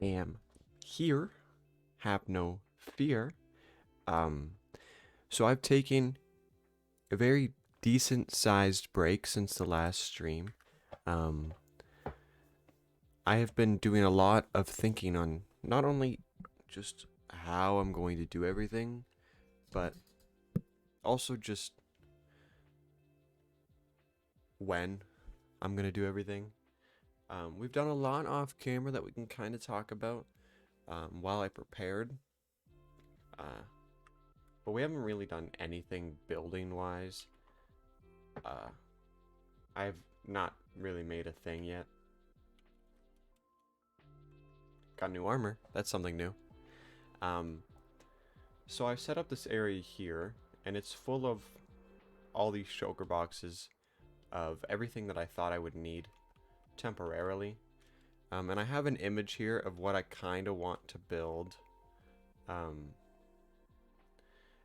am here. Have no fear. So I've taken a very decent sized break since the last stream. Um, I have been doing a lot of thinking on not only just how I'm going to do everything, but also just when I'm going to do everything. We've done a lot off camera that we can kind of talk about while I prepared. Uh, but we haven't really done anything building wise. I've not really made a thing yet. Got new armor. That's something new. Um, so I set up this area here, and it's full of all these shulker boxes of everything that I thought I would need temporarily. And I have an image here of what I kind of want to build.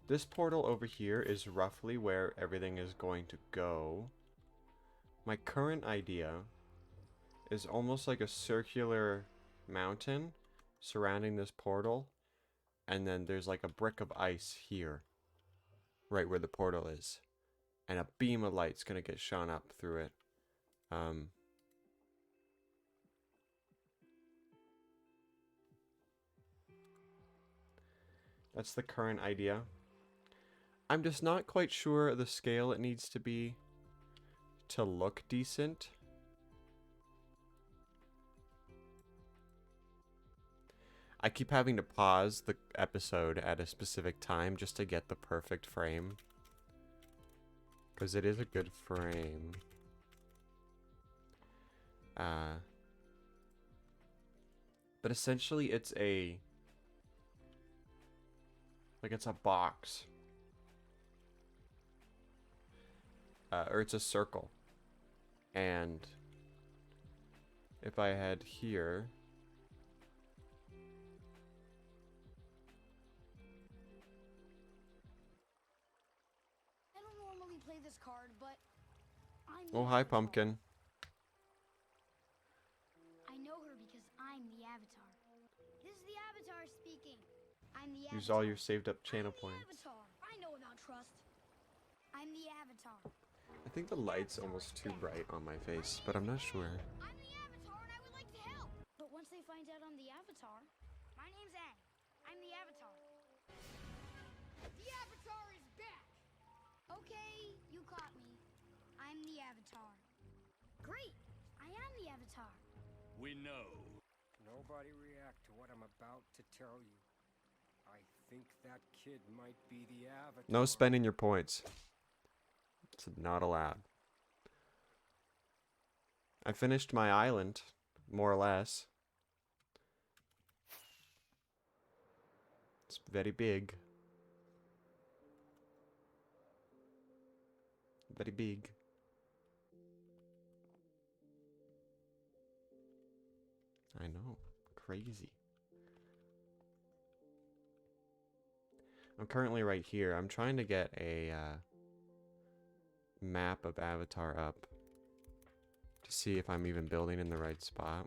This portal over here is roughly where everything is going to go. My current idea is almost like a circular mountain surrounding this portal, and then there's like a brick of ice here, right where the portal is, and a beam of light's gonna get shone up through it. That's the current idea. I'm just not quite sure the scale it needs to be to look decent. I keep having to pause the episode at a specific time just to get the perfect frame. Because it is a good frame. But essentially it's it's a box. Or it's a circle. And if I head here, I don't normally play this card, but I'm oh, the hi, Avatar. Pumpkin. I know her because I'm the Avatar. This is the Avatar speaking. I'm the Use Avatar. all your saved up channel I'm the points. Avatar. I know about trust. I'm the Avatar. I think the light's almost too bright on my face, but I'm not sure. I'm the Avatar and I would like to help. But once they find out I'm the Avatar, my name's Aang. I'm the Avatar. The Avatar is back! Okay, you caught me. I'm the Avatar. Great! I am the Avatar. We know. Nobody react to what I'm about to tell you. I think that kid might be the Avatar. No spending your points. It's not allowed. I finished my island, more or less. It's very big. Very big. I know. Crazy. I'm currently right here. I'm trying to get a map of Avatar up to see if I'm even building in the right spot.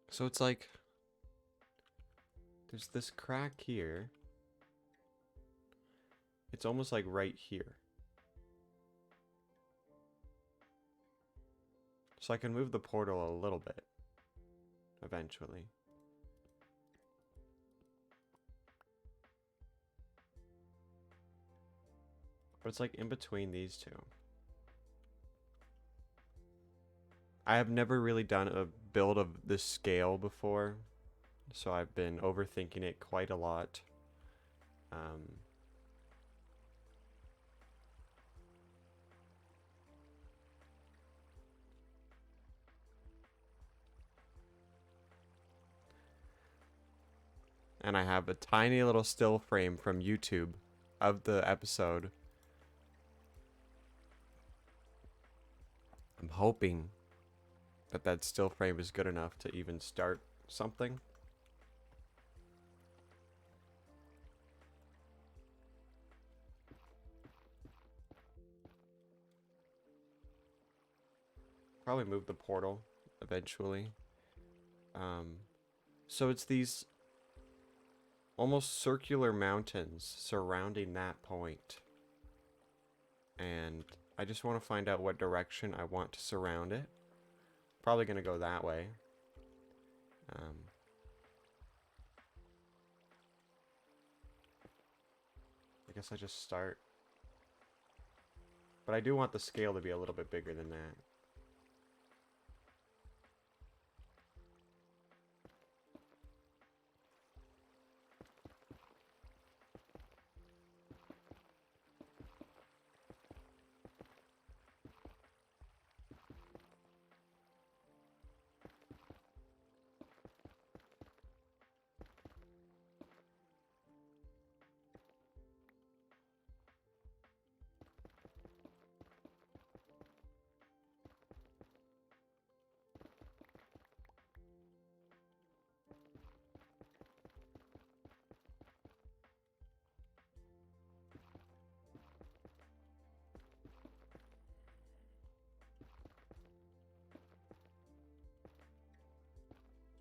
So it's like there's this crack here. It's almost like right here. So I can move the portal a little bit eventually. But it's like in between these two. I have never really done a build of this scale before, so I've been overthinking it quite a lot. And I have a tiny little still frame from YouTube of the episode. I'm hoping that that still frame is good enough to even start something. Probably move the portal eventually. So it's these almost circular mountains surrounding that point. And I just want to find out what direction I want to surround it. Probably going to go that way. I guess I just start. But I do want the scale to be a little bit bigger than that.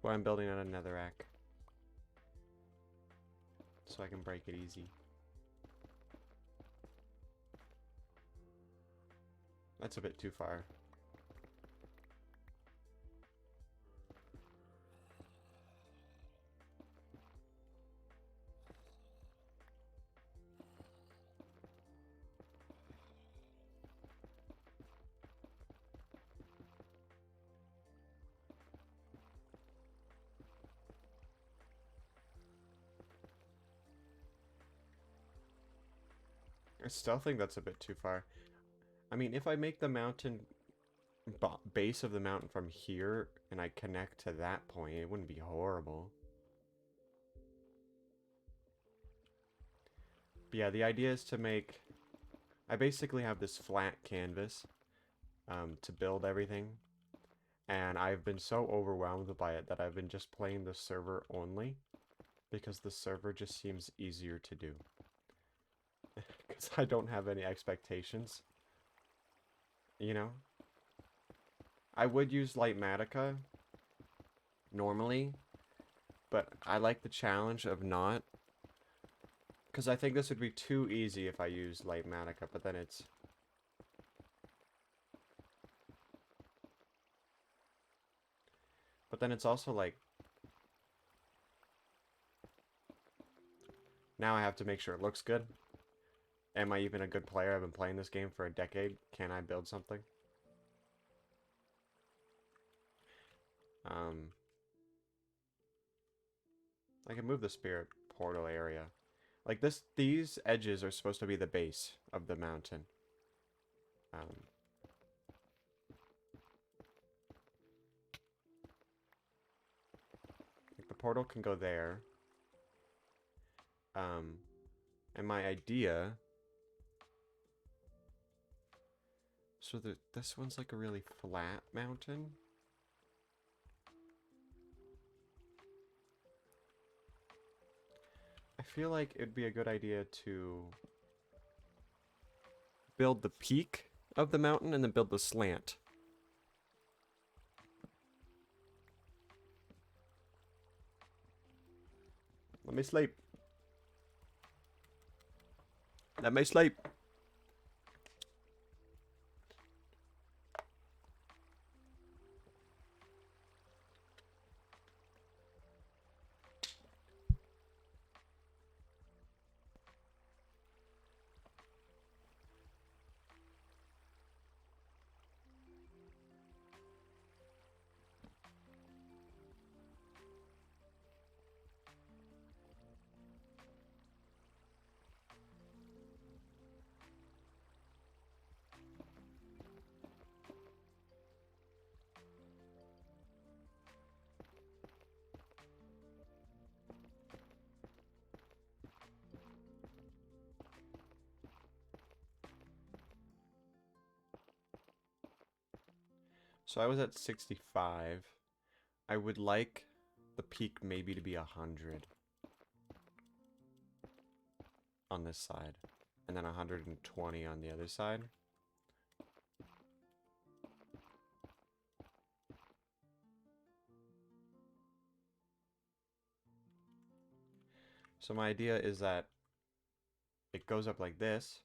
That's why I'm building on a netherrack. So I can break it easy. That's a bit too far. I still think that's a bit too far. I mean, if I make the mountain base of the mountain from here and I connect to that point, it wouldn't be horrible. But yeah, the idea is to make... I basically have this flat canvas to build everything. And I've been so overwhelmed by it that I've been just playing the server only. Because the server just seems easier to do. Because I don't have any expectations. You know? I would use Lightmatica normally, but I like the challenge of not. Because I think this would be too easy if I used Lightmatica, but then it's... But then it's also like... Now I have to make sure it looks good. Am I even a good player? I've been playing this game for a decade. Can I build something? I can move the spirit portal area. Like this, these edges are supposed to be the base of the mountain. Like the portal can go there. And my idea... So this one's like a really flat mountain. I feel like it'd be a good idea to build the peak of the mountain and then build the slant. Let me sleep. Let me sleep. So I was at 65. I would like the peak maybe to be 100 on this side, and then 120 on the other side. So my idea is that it goes up like this,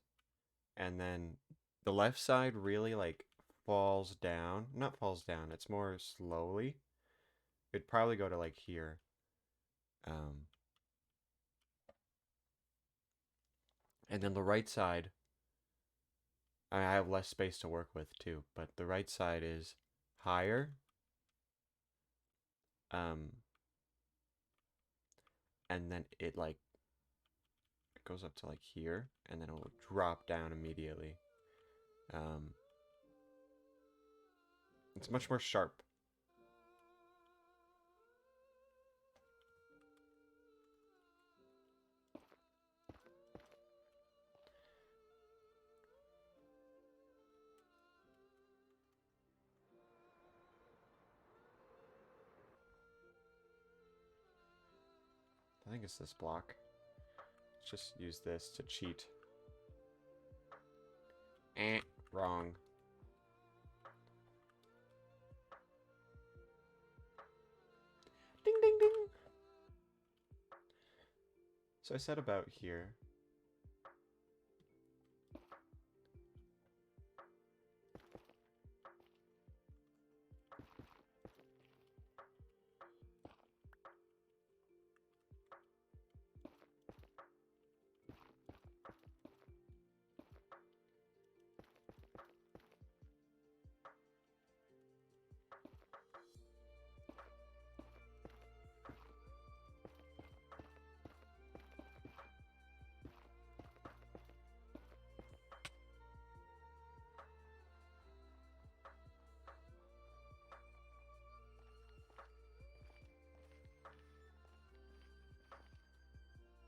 and then the left side really like falls down. Not falls down, it's more slowly. It'd probably go to like here. Um, and then the right side, I have less space to work with too, but the right side is higher. Um, and then it like it goes up to like here, and then it will drop down immediately. Um, it's much more sharp. I think it's this block. Let's just use this to cheat. Wrong. Ding ding ding. So I said about here.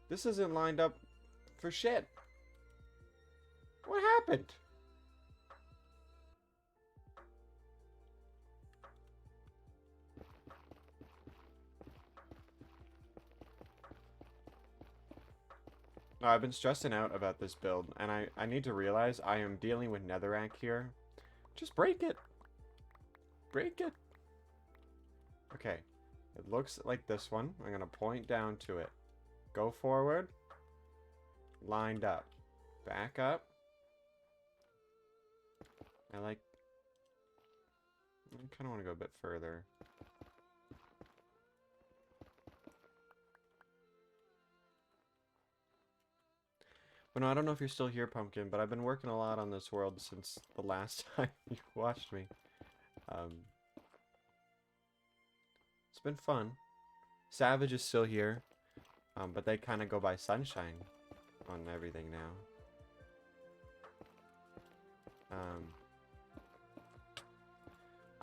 This isn't lined up for shit. What happened? No, I've been stressing out about this build, and I need to realize I am dealing with netherrack here. Just break it. Break it. Okay. It looks like this one. I'm going to point down to it. Go forward. Lined up. Back up. I kind of want to go a bit further. But no, I don't know if you're still here, Pumpkin, but I've been working a lot on this world since the last time you watched me. It's been fun. Savage is still here, but they kind of go by Sunshine on everything now.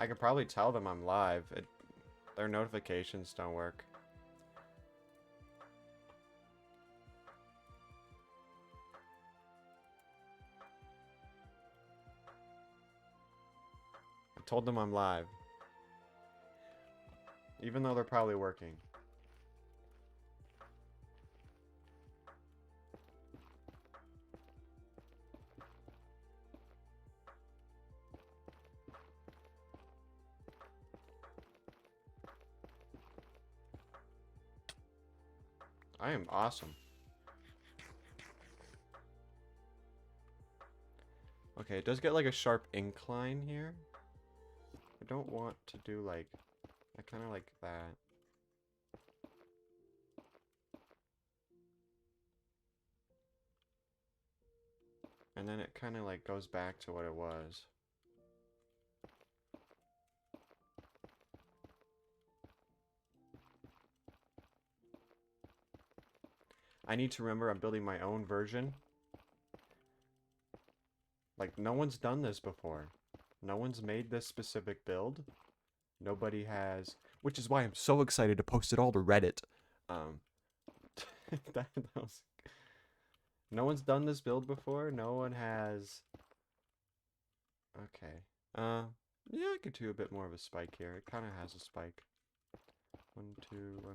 I could probably tell them I'm live. Their notifications don't work. I told them I'm live. Even though they're probably working. I am awesome. Okay, it does get like a sharp incline here. I don't want to do like... I kind of like that. And then it kind of like goes back to what it was. I need to remember I'm building my own version. Like, no one's done this before. No one's made this specific build. Nobody has... Which is why I'm so excited to post it all to Reddit. that was... No one's done this build before. No one has... Okay. Yeah, I could do a bit more of a spike here. It kind of has a spike. 1, 2, 1...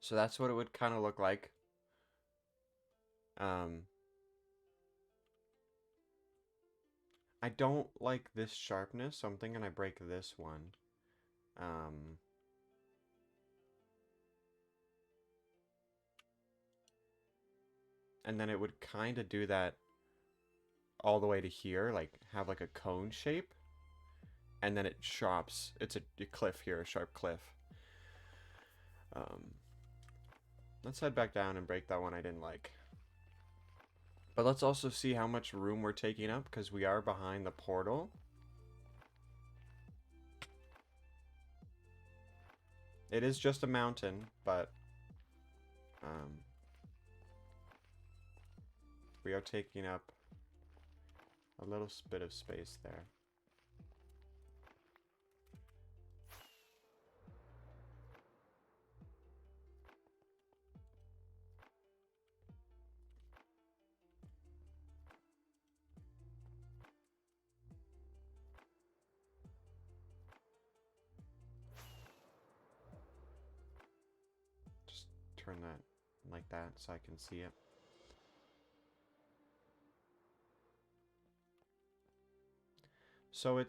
So that's what it would kind of look like Um, I don't like this sharpness, so I'm thinking I break this one. Um, and then it would kind of do that all the way to here, like have like a cone shape. And then it chops. It's a cliff here, a sharp cliff. Um, let's head back down and break that one I didn't like. But let's also see how much room we're taking up, because we are behind the portal. It is just a mountain, but we are taking up a little bit of space there. Just turn that like that so I can see it. So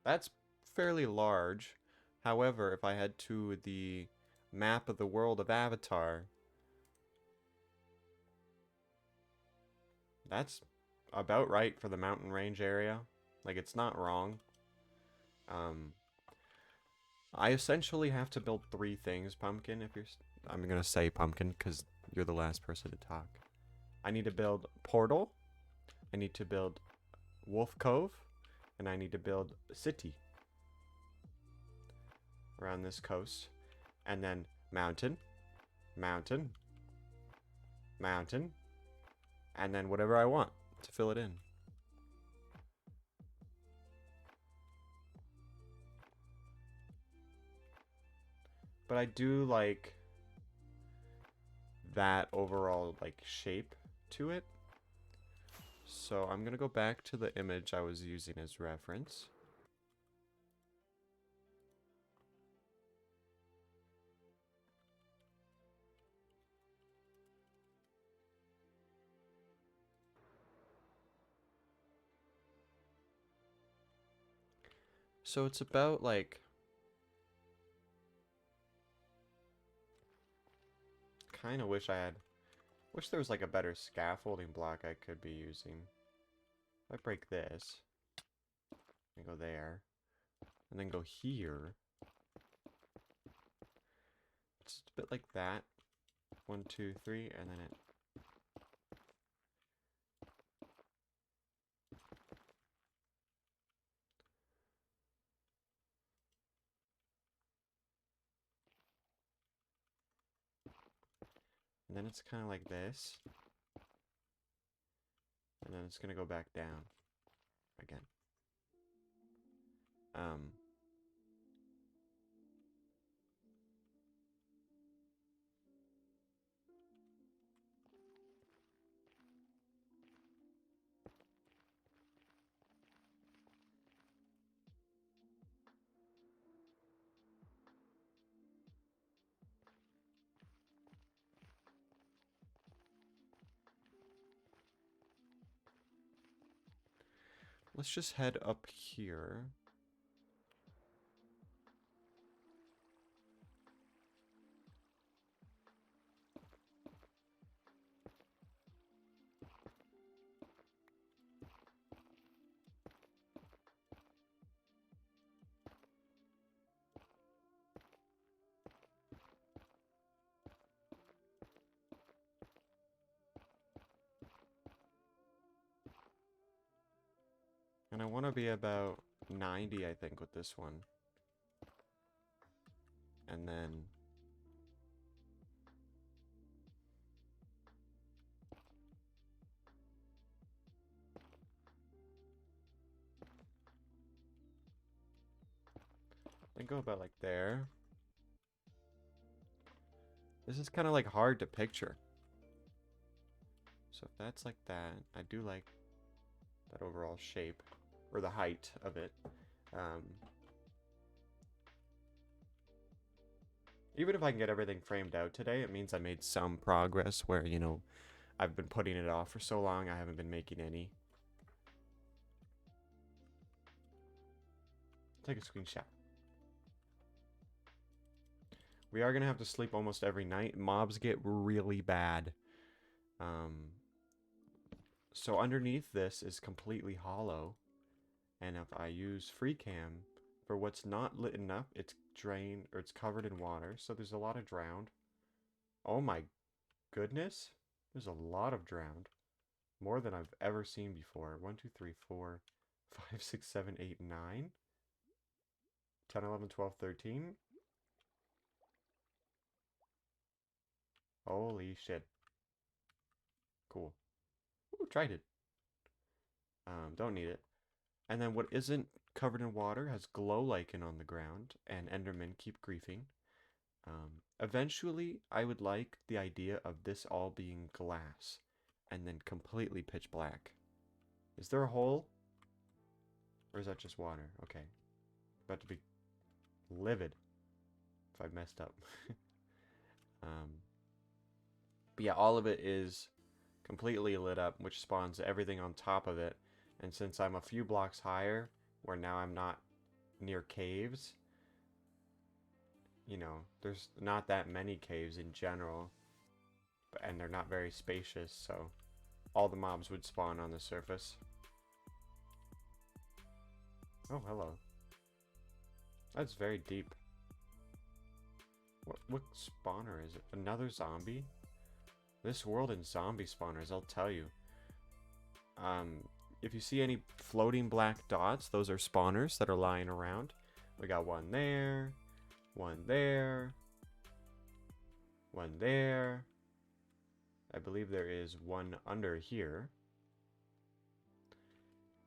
that's fairly large. However, if I head to the map of the world of Avatar, that's about right for the mountain range area. Like, it's not wrong. I essentially have to build 3 things, Pumpkin, if you're... I'm gonna say Pumpkin, because you're the last person to talk. I need to build Portal, I need to build Wolf Cove, and I need to build a city around this coast. And then mountain, mountain, mountain, and then whatever I want to fill it in. But I do like that overall like shape to it. So I'm gonna go back to the image I was using as reference. So it's about like kind of wish there was like a better scaffolding block I could be using. If I break this and go there and then go here, it's a bit like that. 1, 2, 3, and then it. And then it's kind of like this. And then it's going to go back down again. Let's just head up here. And I want to be about 90, I think, with this one. And then go about like there. This is kind of like hard to picture. So if that's like that, I do like that overall shape, or the height of it. Even if I can get everything framed out today, it means I made some progress where, you know, I've been putting it off for so long, I haven't been making any. Take a screenshot. We are going to have to sleep almost every night. Mobs get really bad. So underneath this is completely hollow. And if I use free cam, for what's not lit up, it's drained, or it's covered in water. So there's a lot of drowned. Oh my goodness. There's a lot of drowned. More than I've ever seen before. 1, 2, 3, 4, 5, 6, 7, 8, 9. 10, 11, 12, 13. Holy shit. Cool. Ooh, tried it. Don't need it. And then what isn't covered in water has glow lichen on the ground, and endermen keep griefing. Eventually, I would like the idea of this all being glass, and then completely pitch black. Is there a hole? Or is that just water? Okay. About to be livid if I messed up. But yeah, all of it is completely lit up, which spawns everything on top of it. And since I'm a few blocks higher, where now I'm not near caves, you know, there's not that many caves in general, and they're not very spacious, so all the mobs would spawn on the surface. Oh, hello. That's very deep. What spawner is it? Another zombie? This world in zombie spawners, I'll tell you. If you see any floating black dots, those are spawners that are lying around. We got one there, one there, one there. I believe there is one under here.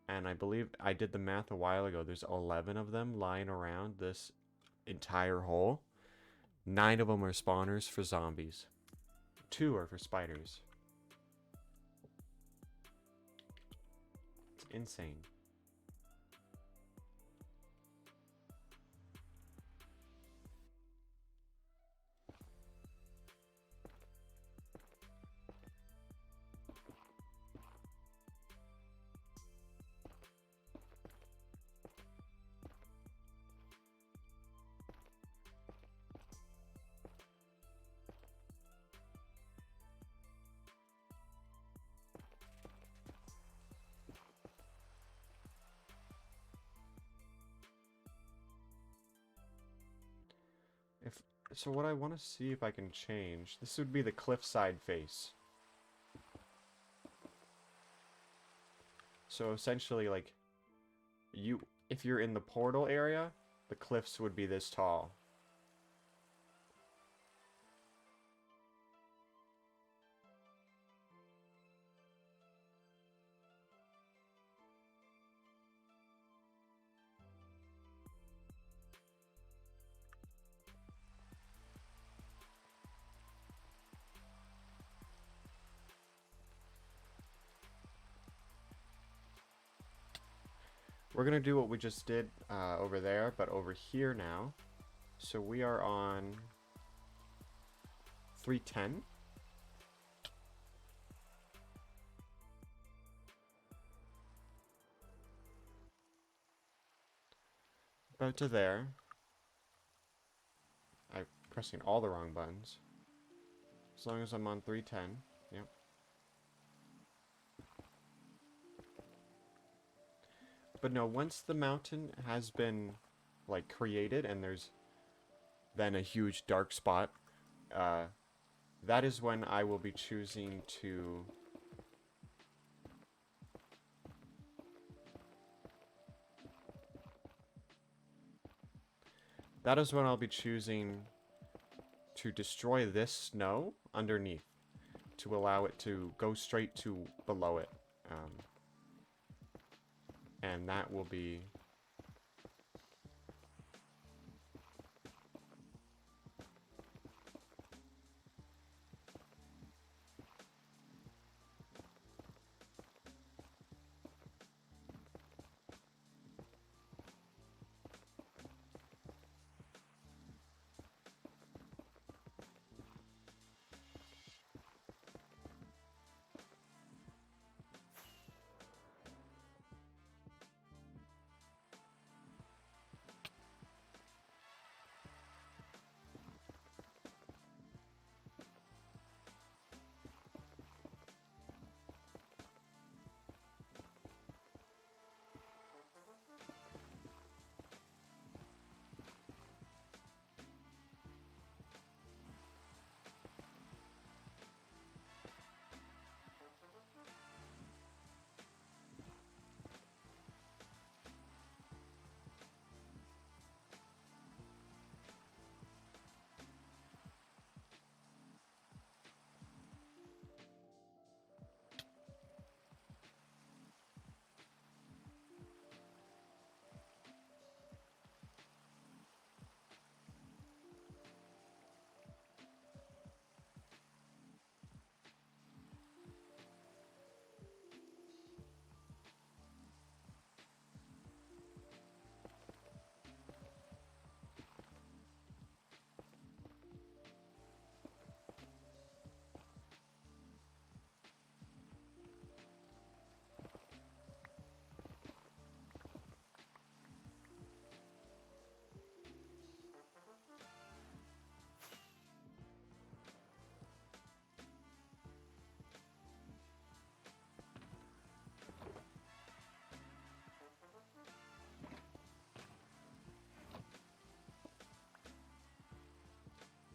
And I believe I did the math a while ago. There's 11 of them lying around this entire hole. 9 of them are spawners for zombies. 2 are for spiders. It's insane. So what I want to see if I can change, this would be the cliffside face. So essentially, like, if you're in the portal area, the cliffs would be this tall. We're going to do what we just did over there, but over here now. So we are on 310. About to there. I'm pressing all the wrong buttons. As long as I'm on 310. Yep. But no, once the mountain has been, like, created and there's then a huge dark spot, that is when I will be choosing to... That is when I'll be choosing to destroy this snow underneath to allow it to go straight to below it. And that will be...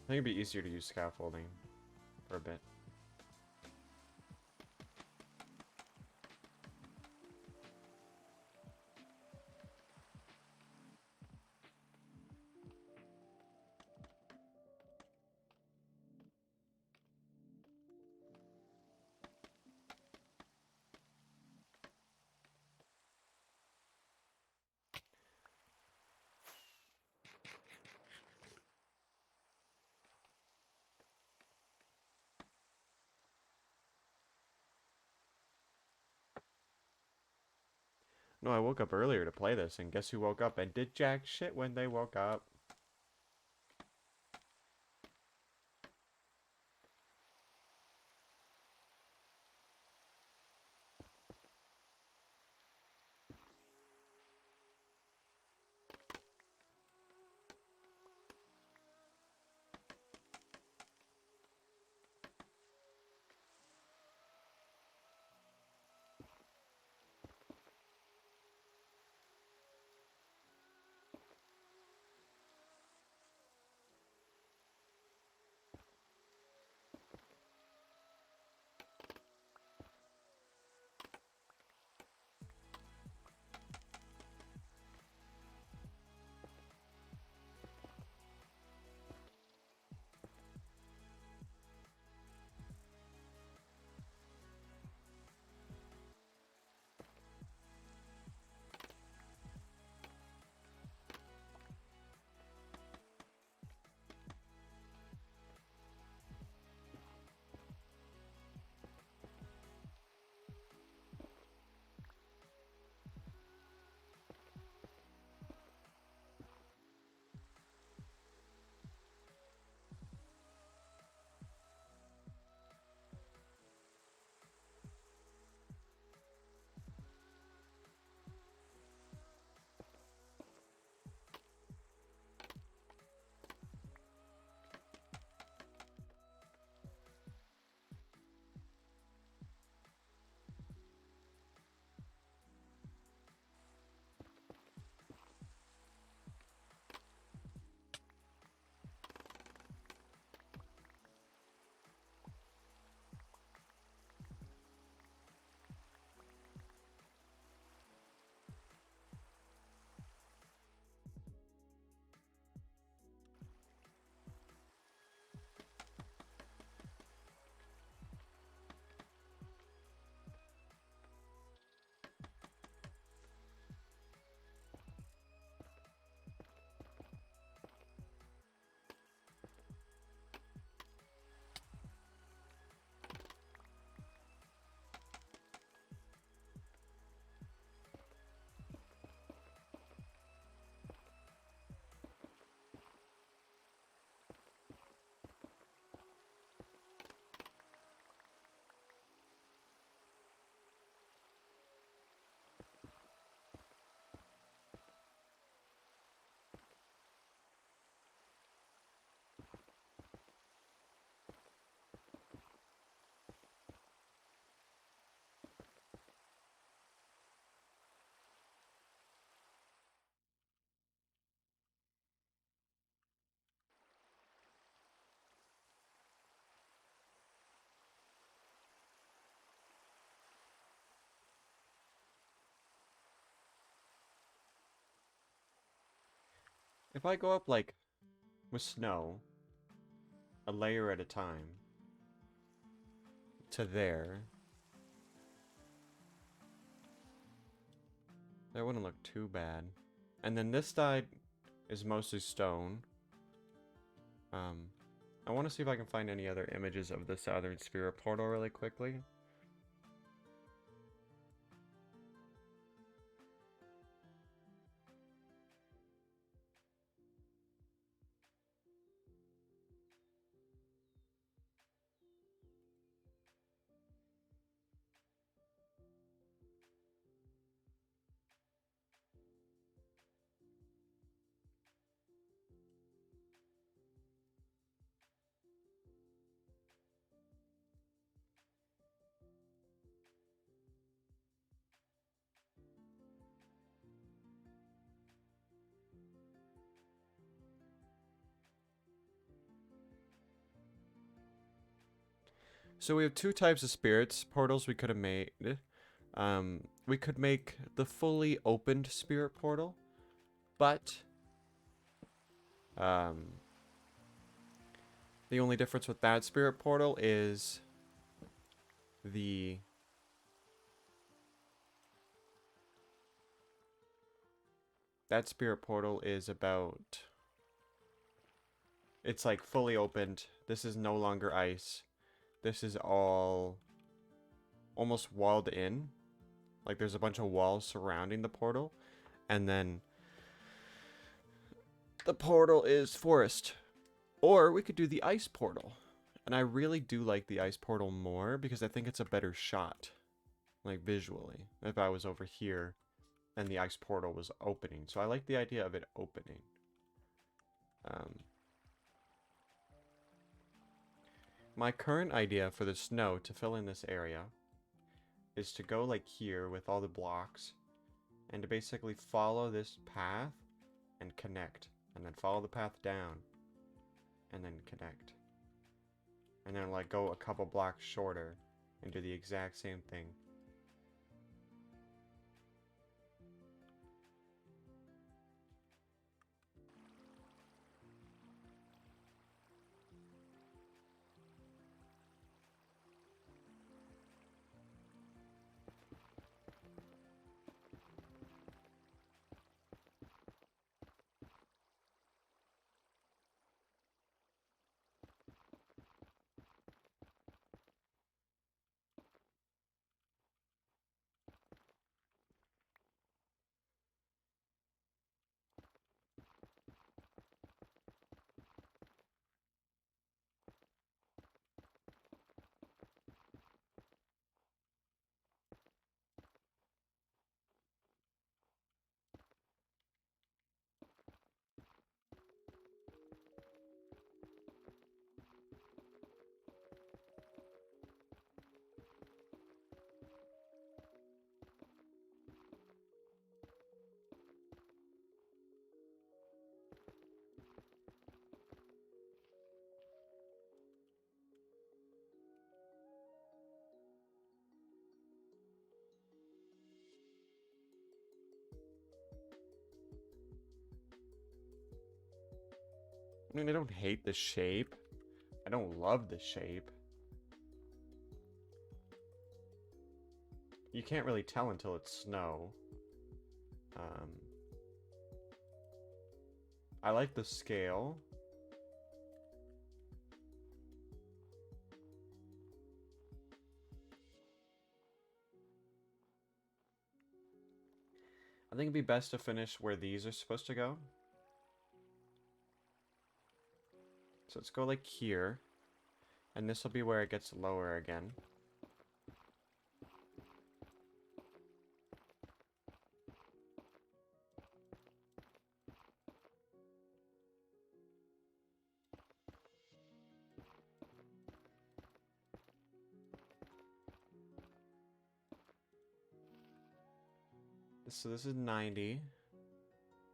I think it'd be easier to use scaffolding for a bit. No, I woke up earlier to play this, and guess who woke up and did jack shit when they woke up? If I go up, like, with snow, a layer at a time, to there, that wouldn't look too bad. And then this side is mostly stone. I want to see if I can find any other images of the Southern Spirit Portal really quickly. So we have two types of spirits portals we could have made. We could make the fully opened spirit portal, but the only difference with that spirit portal is that spirit portal is about, it's like fully opened. This is no longer ice. This is all almost walled in. Like there's a bunch of walls surrounding the portal, and then the portal is forest. Or we could do the ice portal. And I really do like the ice portal more because I think it's a better shot, like visually, if I was over here and the ice portal was opening. So I like the idea of it opening. My current idea for the snow to fill in this area is to go like here with all the blocks and to basically follow this path and connect, and then follow the path down and then connect, and then like go a couple blocks shorter and do the exact same thing. I mean, I don't hate the shape. I don't love the shape. You can't really tell until it's snow. I like the scale. I think it'd be best to finish where these are supposed to go. So let's go like here. And this will be where it gets lower again. So this is 90.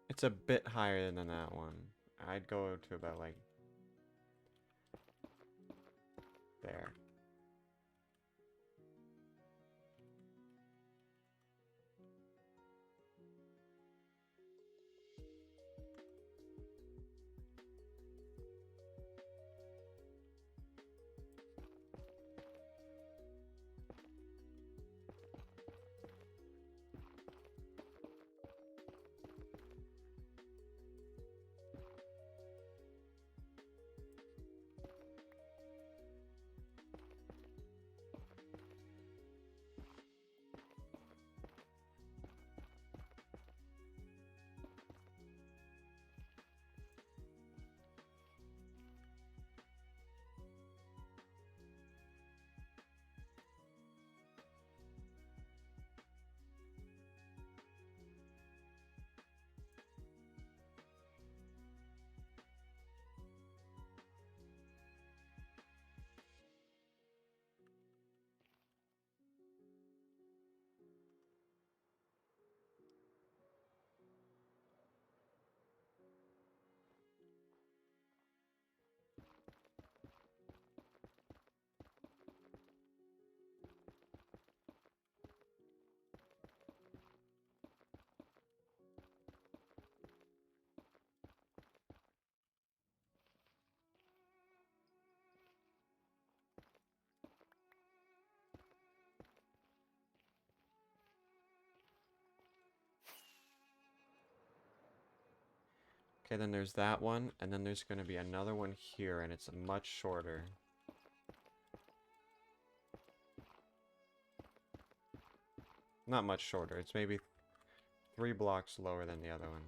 It's a bit higher than that one. I'd go to about like there. Okay, then there's that one, and then there's going to be another one here, and it's much shorter. Not much shorter. It's maybe 3 blocks lower than the other one.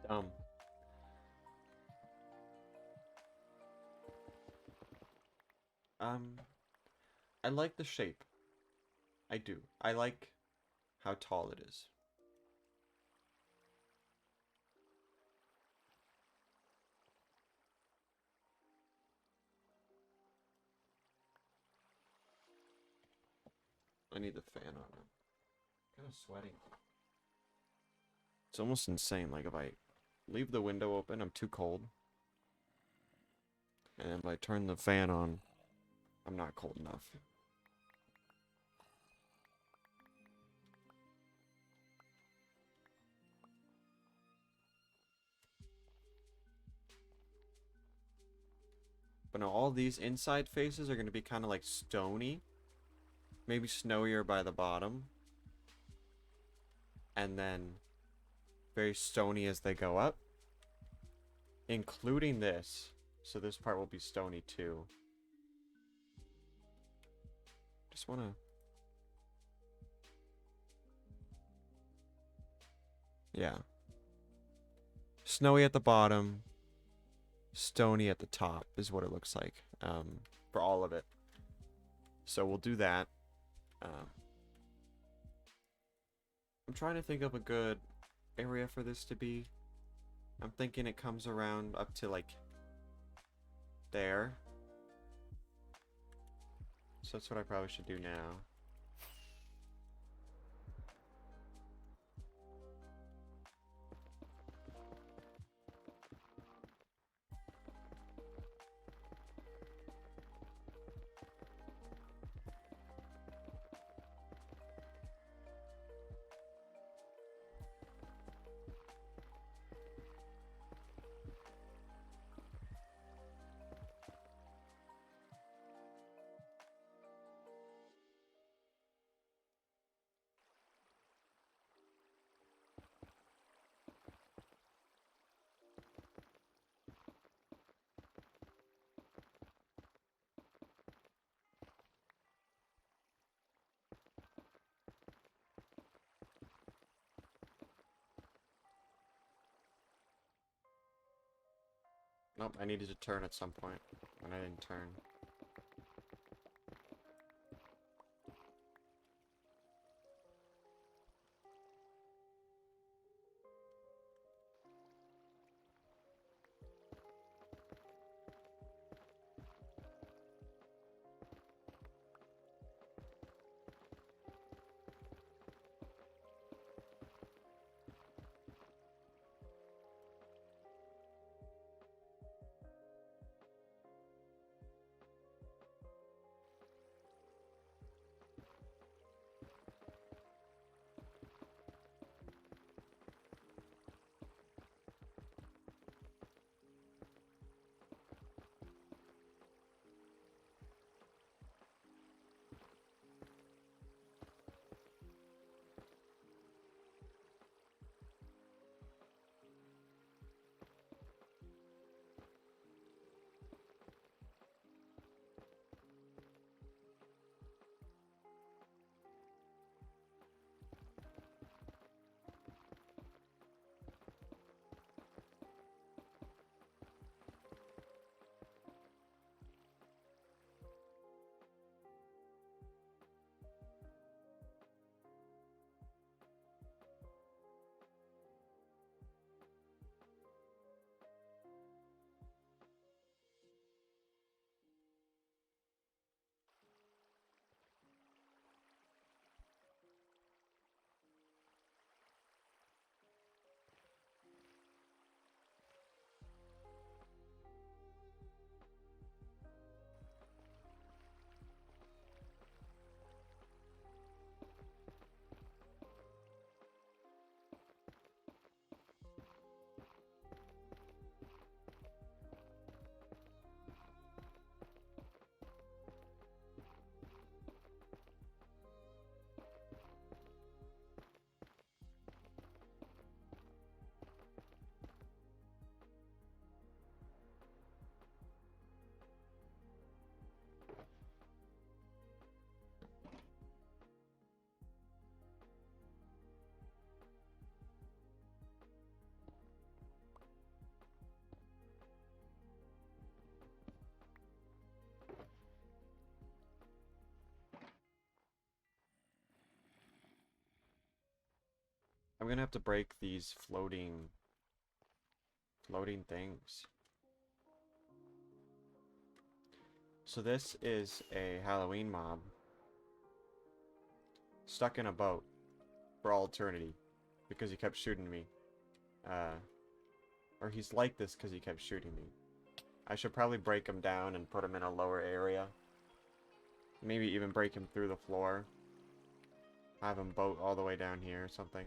Dumb. Um, I like the shape. I do. I like how tall it is. I need the fan on. I'm kind of sweating. It's almost insane. Like if I leave the window open, I'm too cold. And if I turn the fan on, I'm not cold enough. But no, all these inside faces are going to be kind of like stony. Maybe snowier by the bottom. And then very stony as they go up. Including this. So this part will be stony too. Just want to... Yeah. Snowy at the bottom. Stony at the top is what it looks like. For all of it. So we'll do that. I'm trying to think of a good area for this to be. I'm thinking it comes around up to like there. So that's what I probably should do now. Nope, I needed to turn at some point, and I didn't turn. I'm gonna have to break these floating things. So this is a Halloween mob stuck in a boat for all eternity because he kept shooting me. Or he's like this because he kept shooting me. I should probably break him down and put him in a lower area. Maybe even break him through the floor. Have him boat all the way down here or something.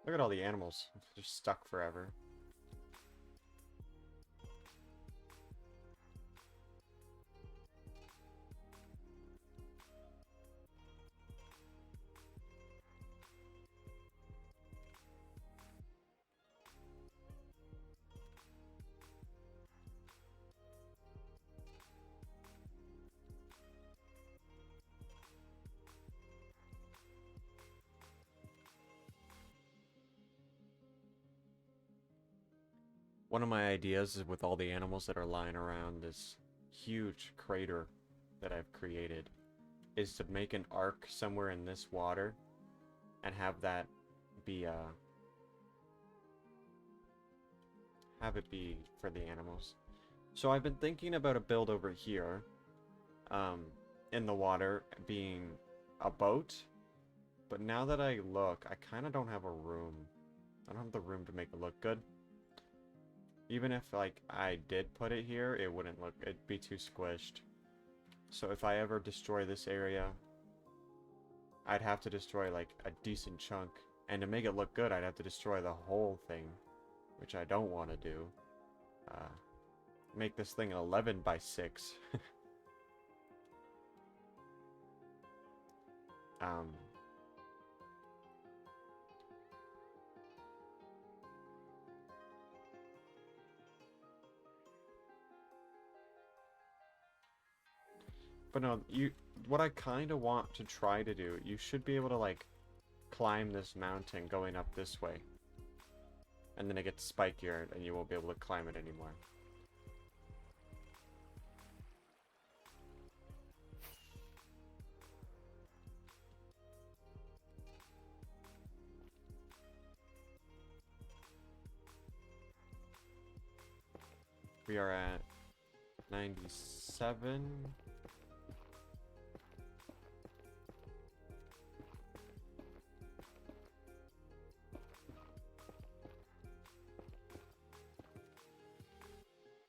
Look at all the animals. They're stuck forever. One of my ideas is with all the animals that are lying around this huge crater that I've created is to make an ark somewhere in this water and have that be have it be for the animals. So I've been thinking about a build over here in the water being a boat, but now that I look, I kind of don't have a room. I don't have the room to make it look good. Even if, like, I did put it here, it wouldn't look... It'd be too squished. So if I ever destroy this area, I'd have to destroy, like, a decent chunk. And to make it look good, I'd have to destroy the whole thing. Which I don't want to do. Make this thing an 11 by 6. But no, what I kind of want to try to do, you should be able to, like, climb this mountain going up this way. And then it gets spikier, and you won't be able to climb it anymore. We are at 97.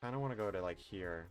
Kind of want to go to, like, here.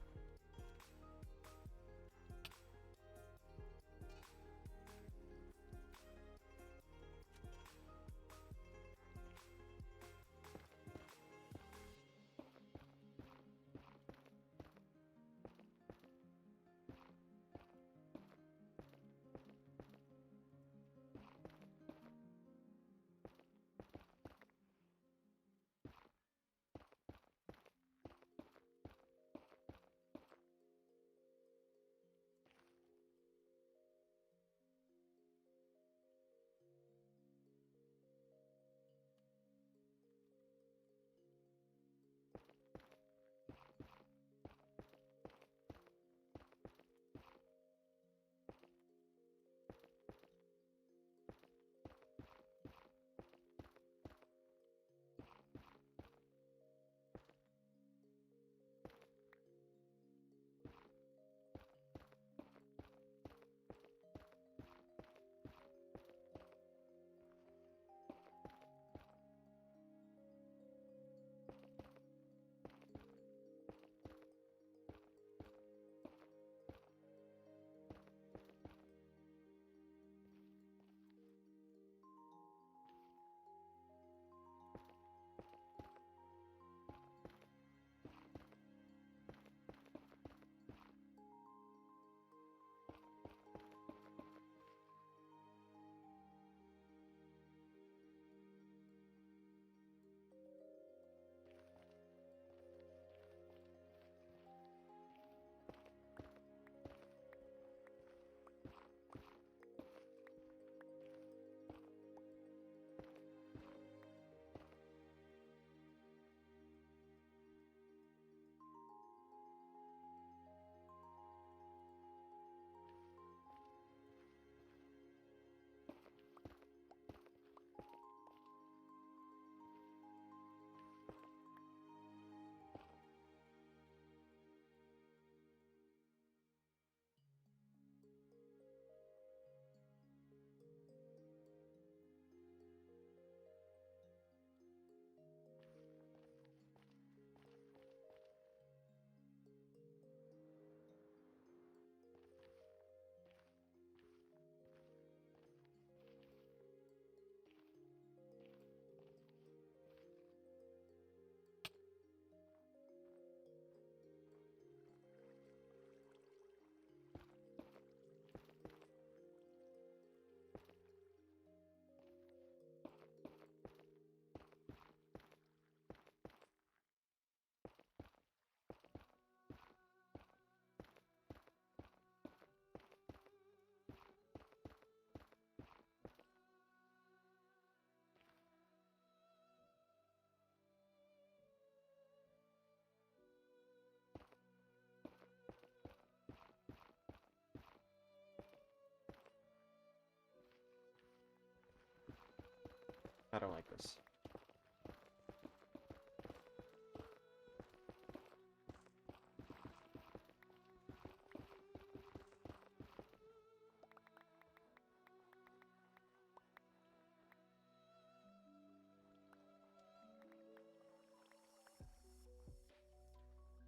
I don't like this.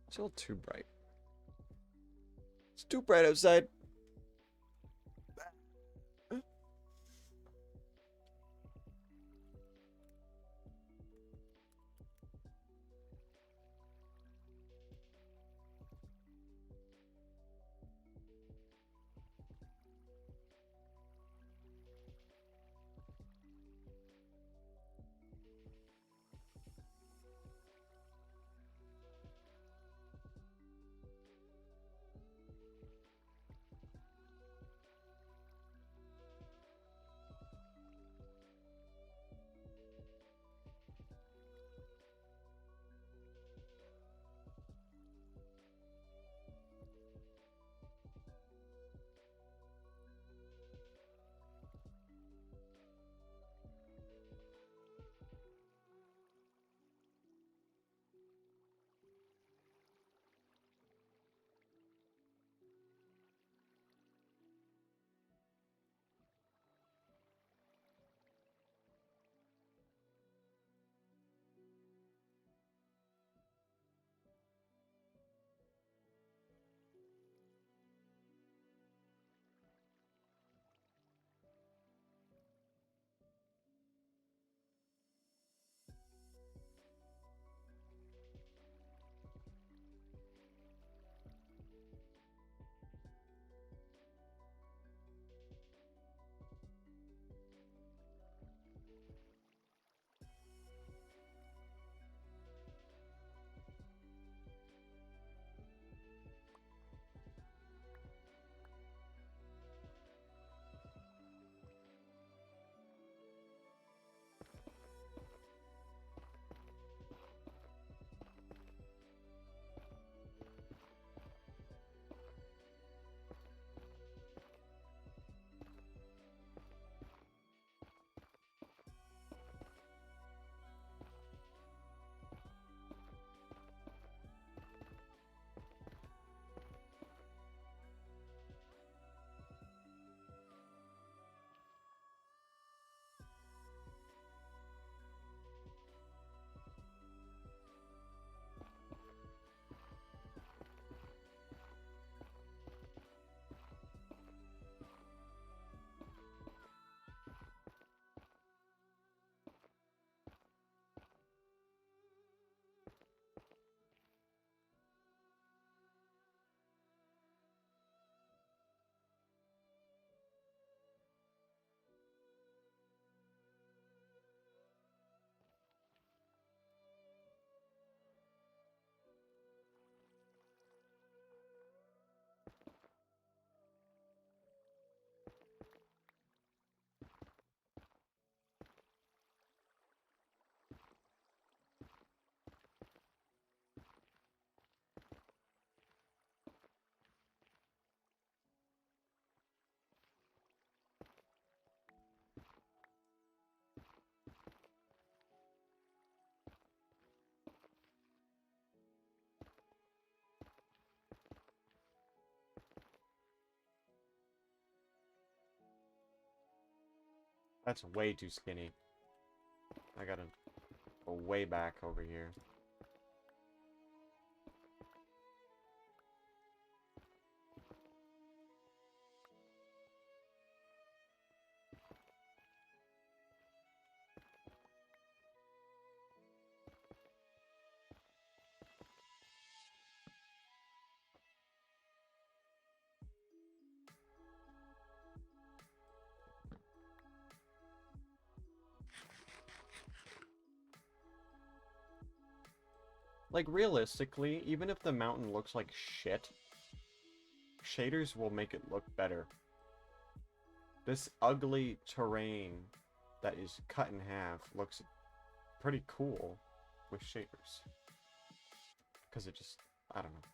It's a little too bright. It's too bright outside. That's way too skinny. I gotta go way back over here. Like, realistically, even if the mountain looks like shit, shaders will make it look better. This ugly terrain that is cut in half looks pretty cool with shaders. Because it just, I don't know.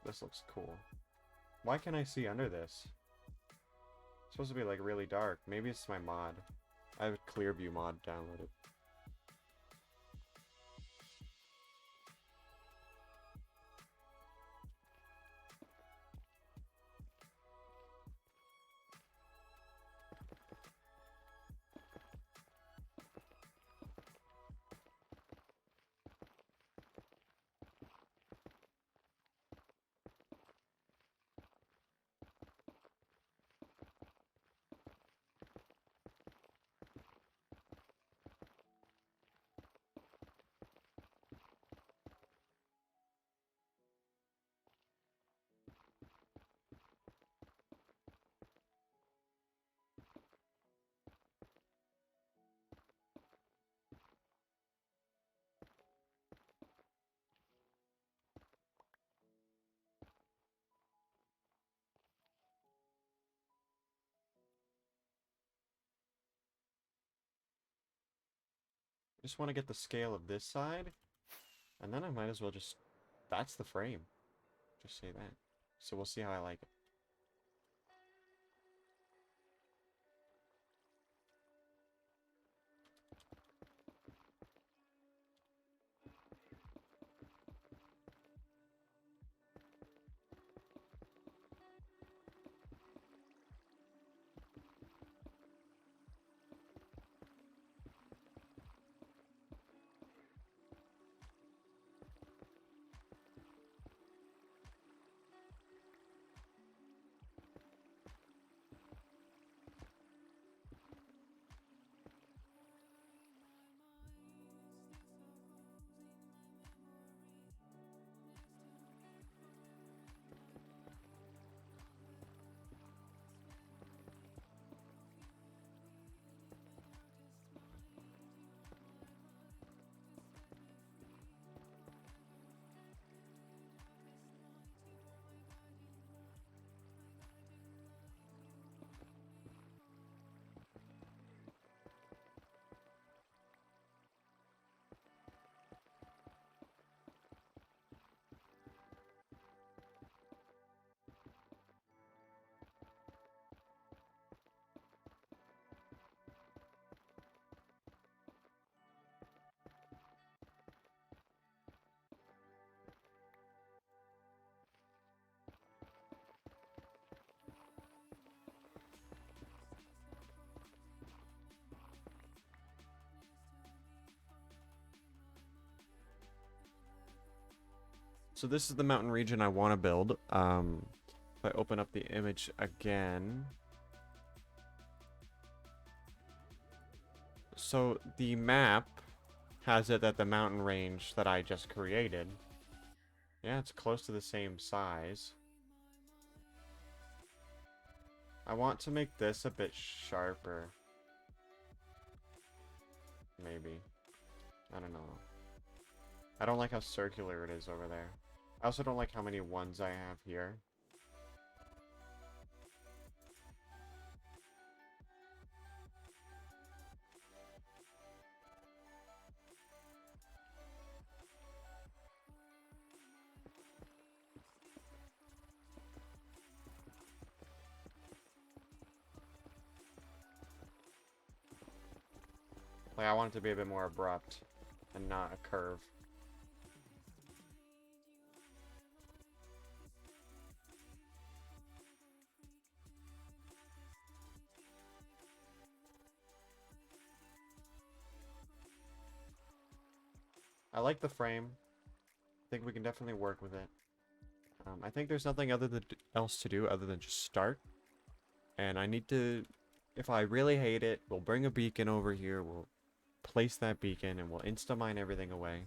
This looks cool. Why can't I see under this? It's supposed to be like really dark. Maybe it's my mod. I have a Clearview mod downloaded. I just want to get the scale of this side, and then I might as well just... That's the frame. Just say that. So we'll see how I like it. So this is the mountain region I want to build. If I open up the image again... So the map has it at the mountain range that I just created. Yeah, it's close to the same size. I want to make this a bit sharper. Maybe. I don't know. I don't like how circular it is over there. I also don't like how many ones I have here. Like, I want it to be a bit more abrupt and not a curve. I like the frame. I think we can definitely work with it. I think there's nothing else to do other than just start. And I need to... If I really hate it, we'll bring a beacon over here. We'll place that beacon and we'll insta-mine everything away.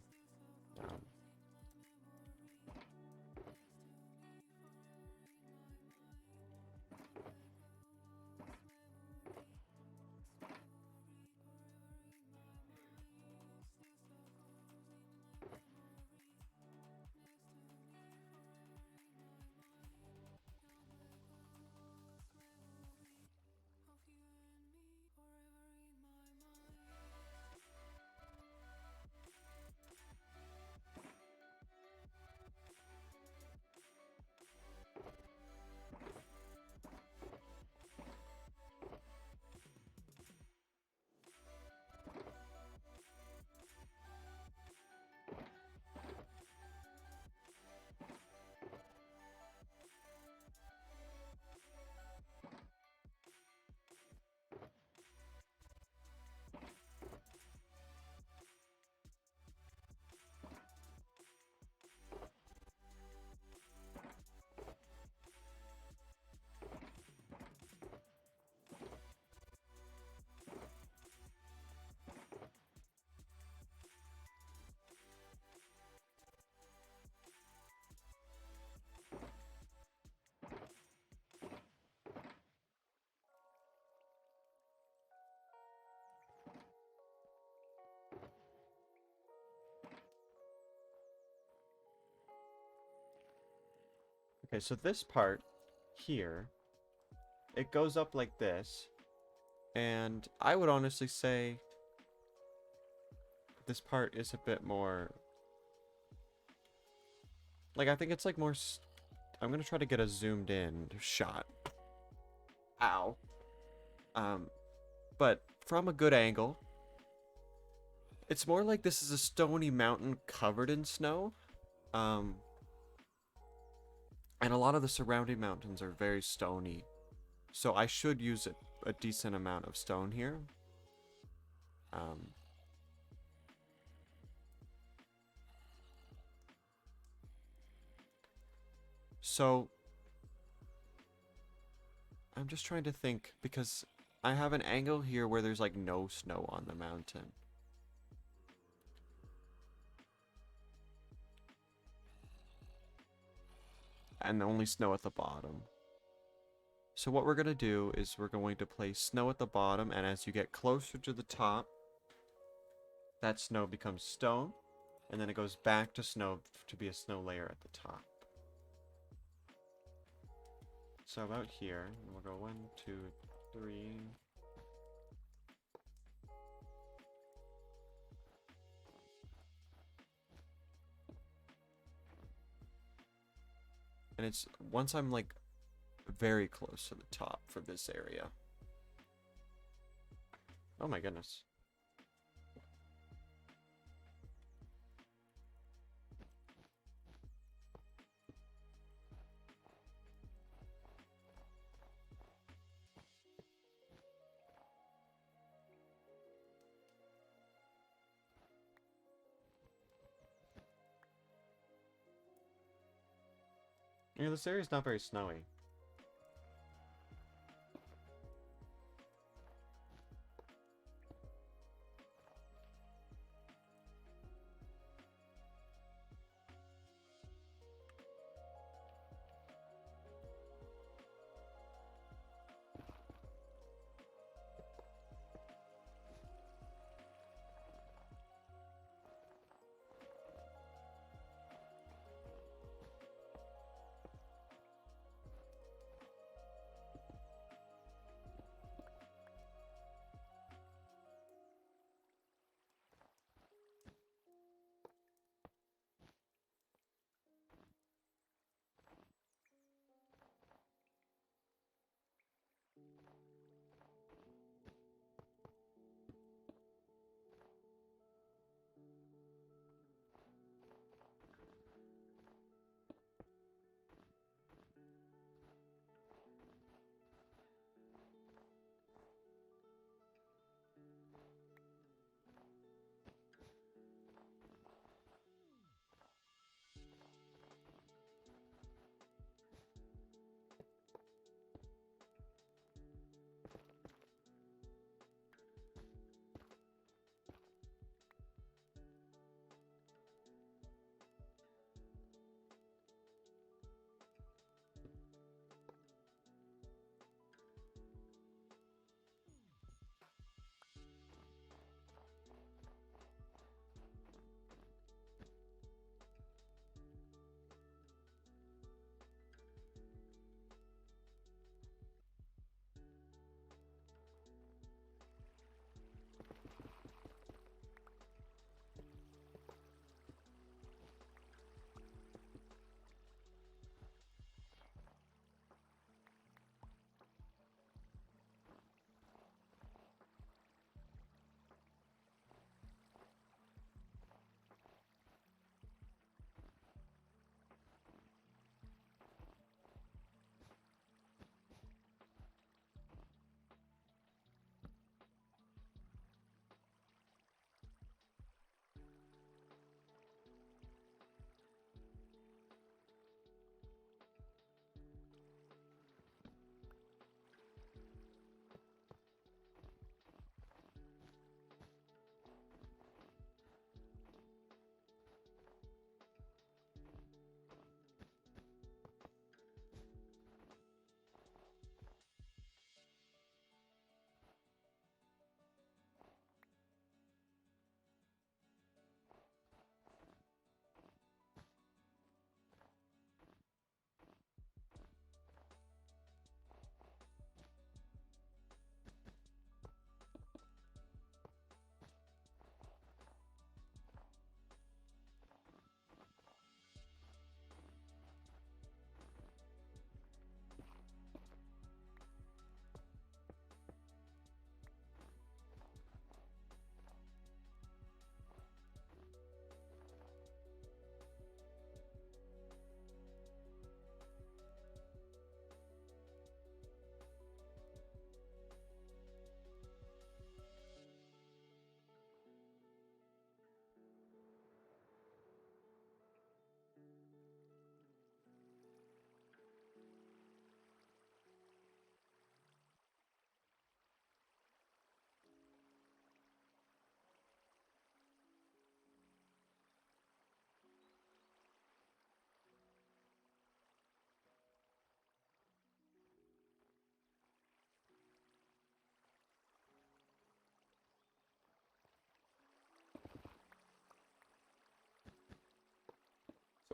Okay, so this part here, it goes up like this. And I would honestly say this part is a bit more... Like, I think it's like more... I'm gonna try to get a zoomed in shot. Ow. But from a good angle, it's more like this is a stony mountain covered in snow. And a lot of the surrounding mountains are very stony. So I should use a decent amount of stone here. So I'm just trying to think, because I have an angle here where there's like no snow on the mountain. And only snow at the bottom. So what we're going to do is we're going to place snow at the bottom, and as you get closer to the top, that snow becomes stone, and then it goes back to snow to be a snow layer at the top. So about here, we'll go 1, 2, 3. And it's, once I'm like very close to the top for this area. Oh my goodness. You know, this area's not very snowy.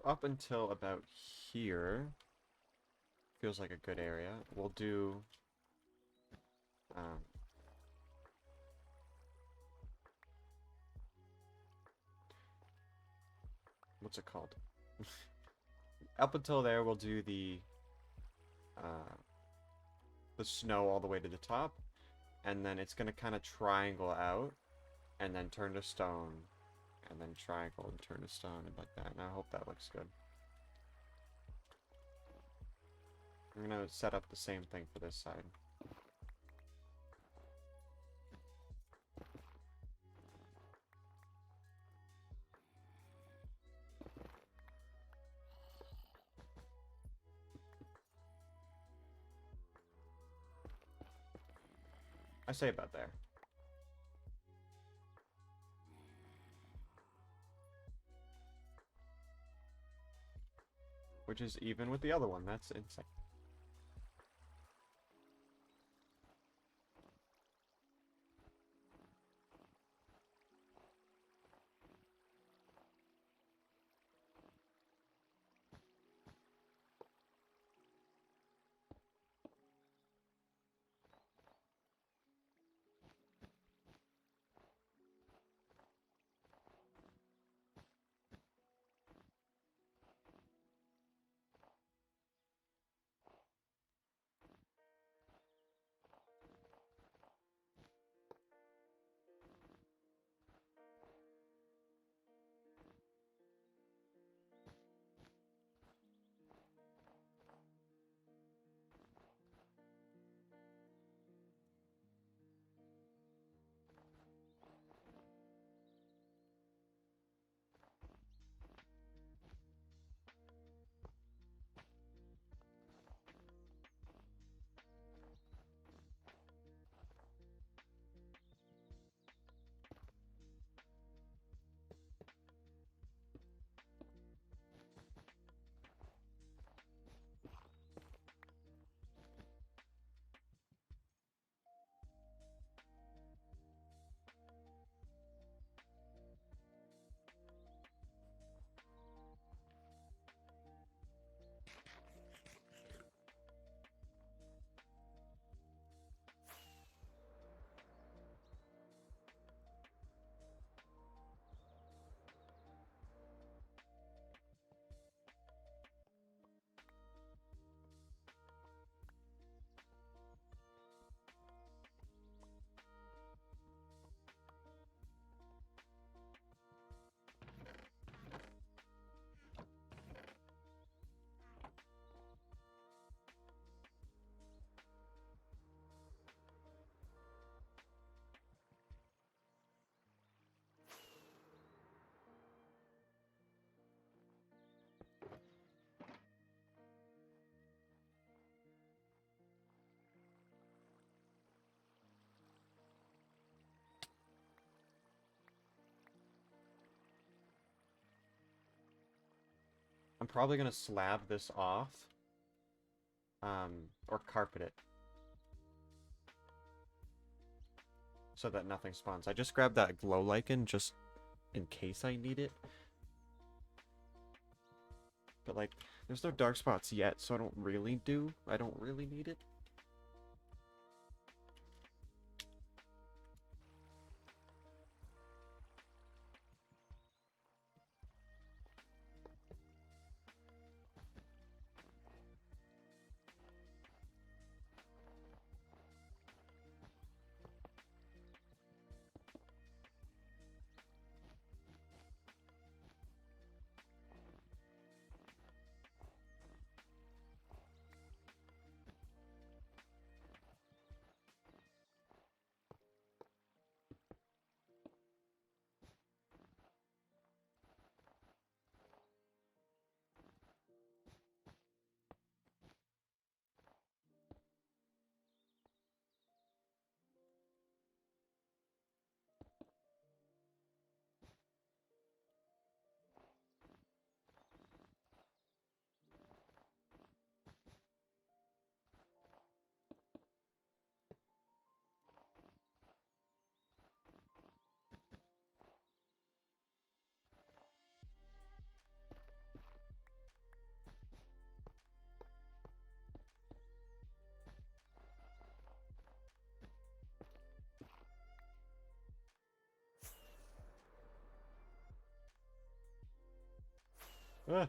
up until about here feels like a good area. We'll do what's it called? Up until there, we'll do the snow all the way to the top, and then it's gonna kind of triangle out, and then turn to stone, and then triangle and turn to stone, and like that. And I hope that looks good. I'm gonna set up the same thing for this side. I say about there. Which is even with the other one. That's insane. I'm probably gonna slab this off. Or carpet it. So that nothing spawns. I just grabbed that glow lichen just in case I need it. But like, there's no dark spots yet, so I don't really need it. Ah.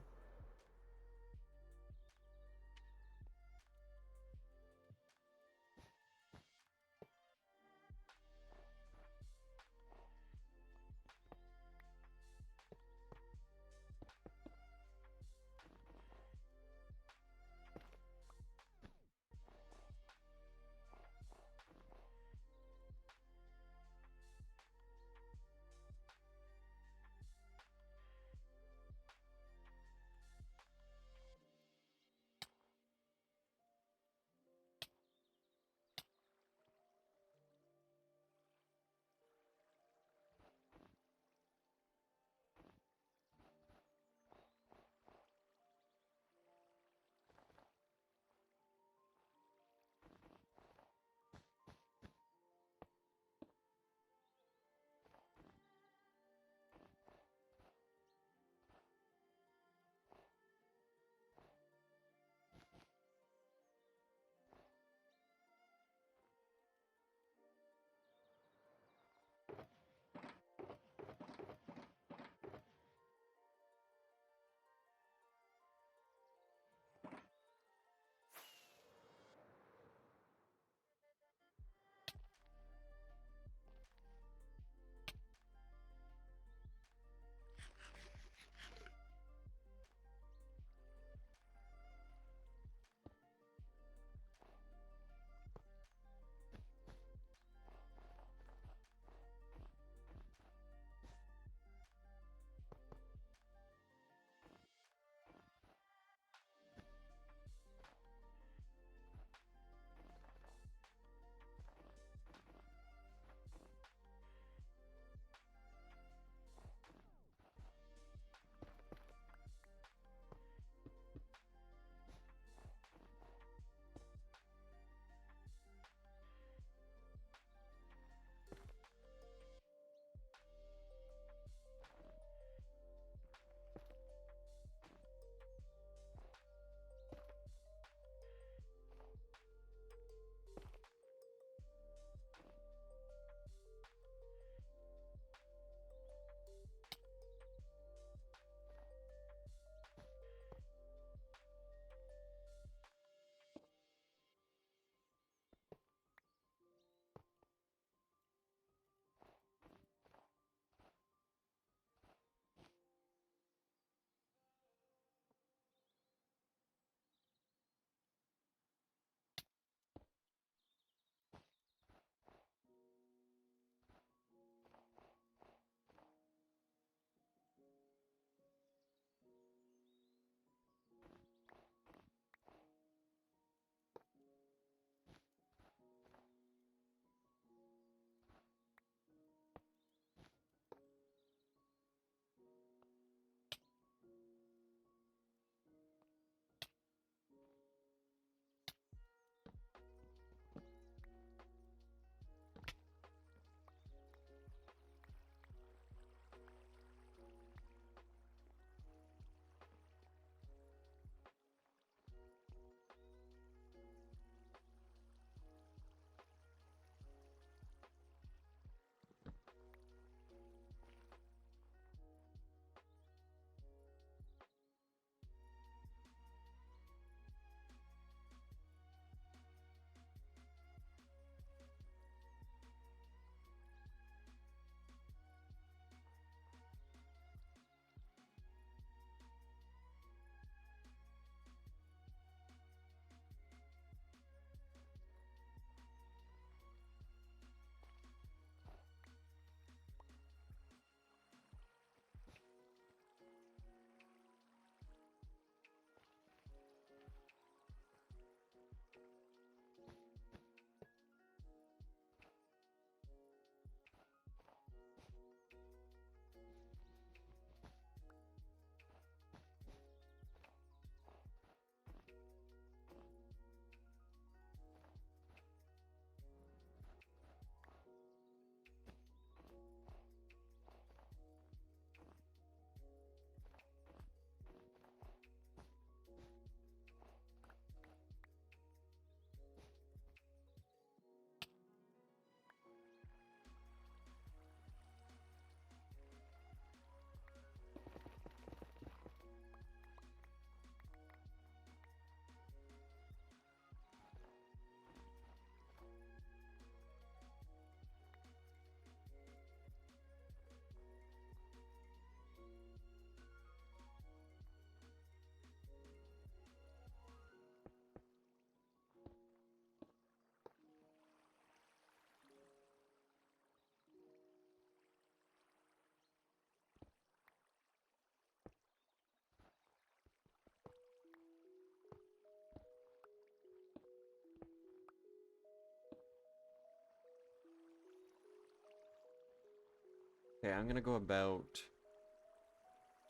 Okay, I'm gonna go about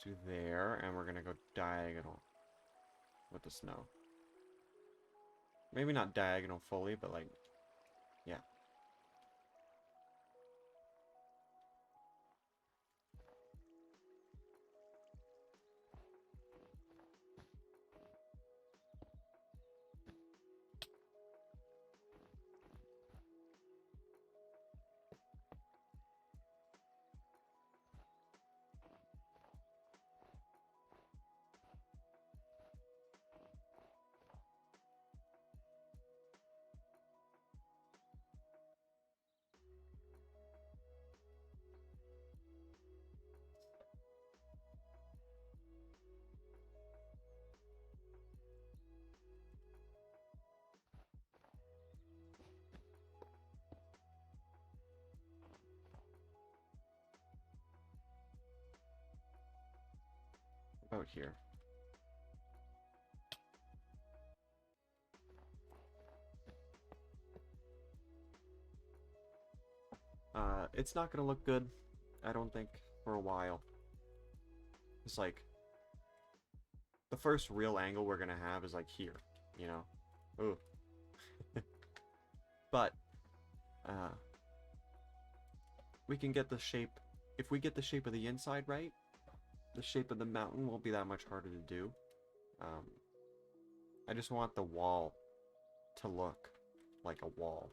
to there, and we're gonna go diagonal with the snow. Maybe not diagonal fully, but like, yeah. About here. It's not gonna look good, I don't think, for a while. It's like, the first real angle we're gonna have is like here, you know? Ooh. But, uh, we can get the shape, if we get the shape of the inside right, the shape of the mountain won't be that much harder to do. I just want the wall to look like a wall.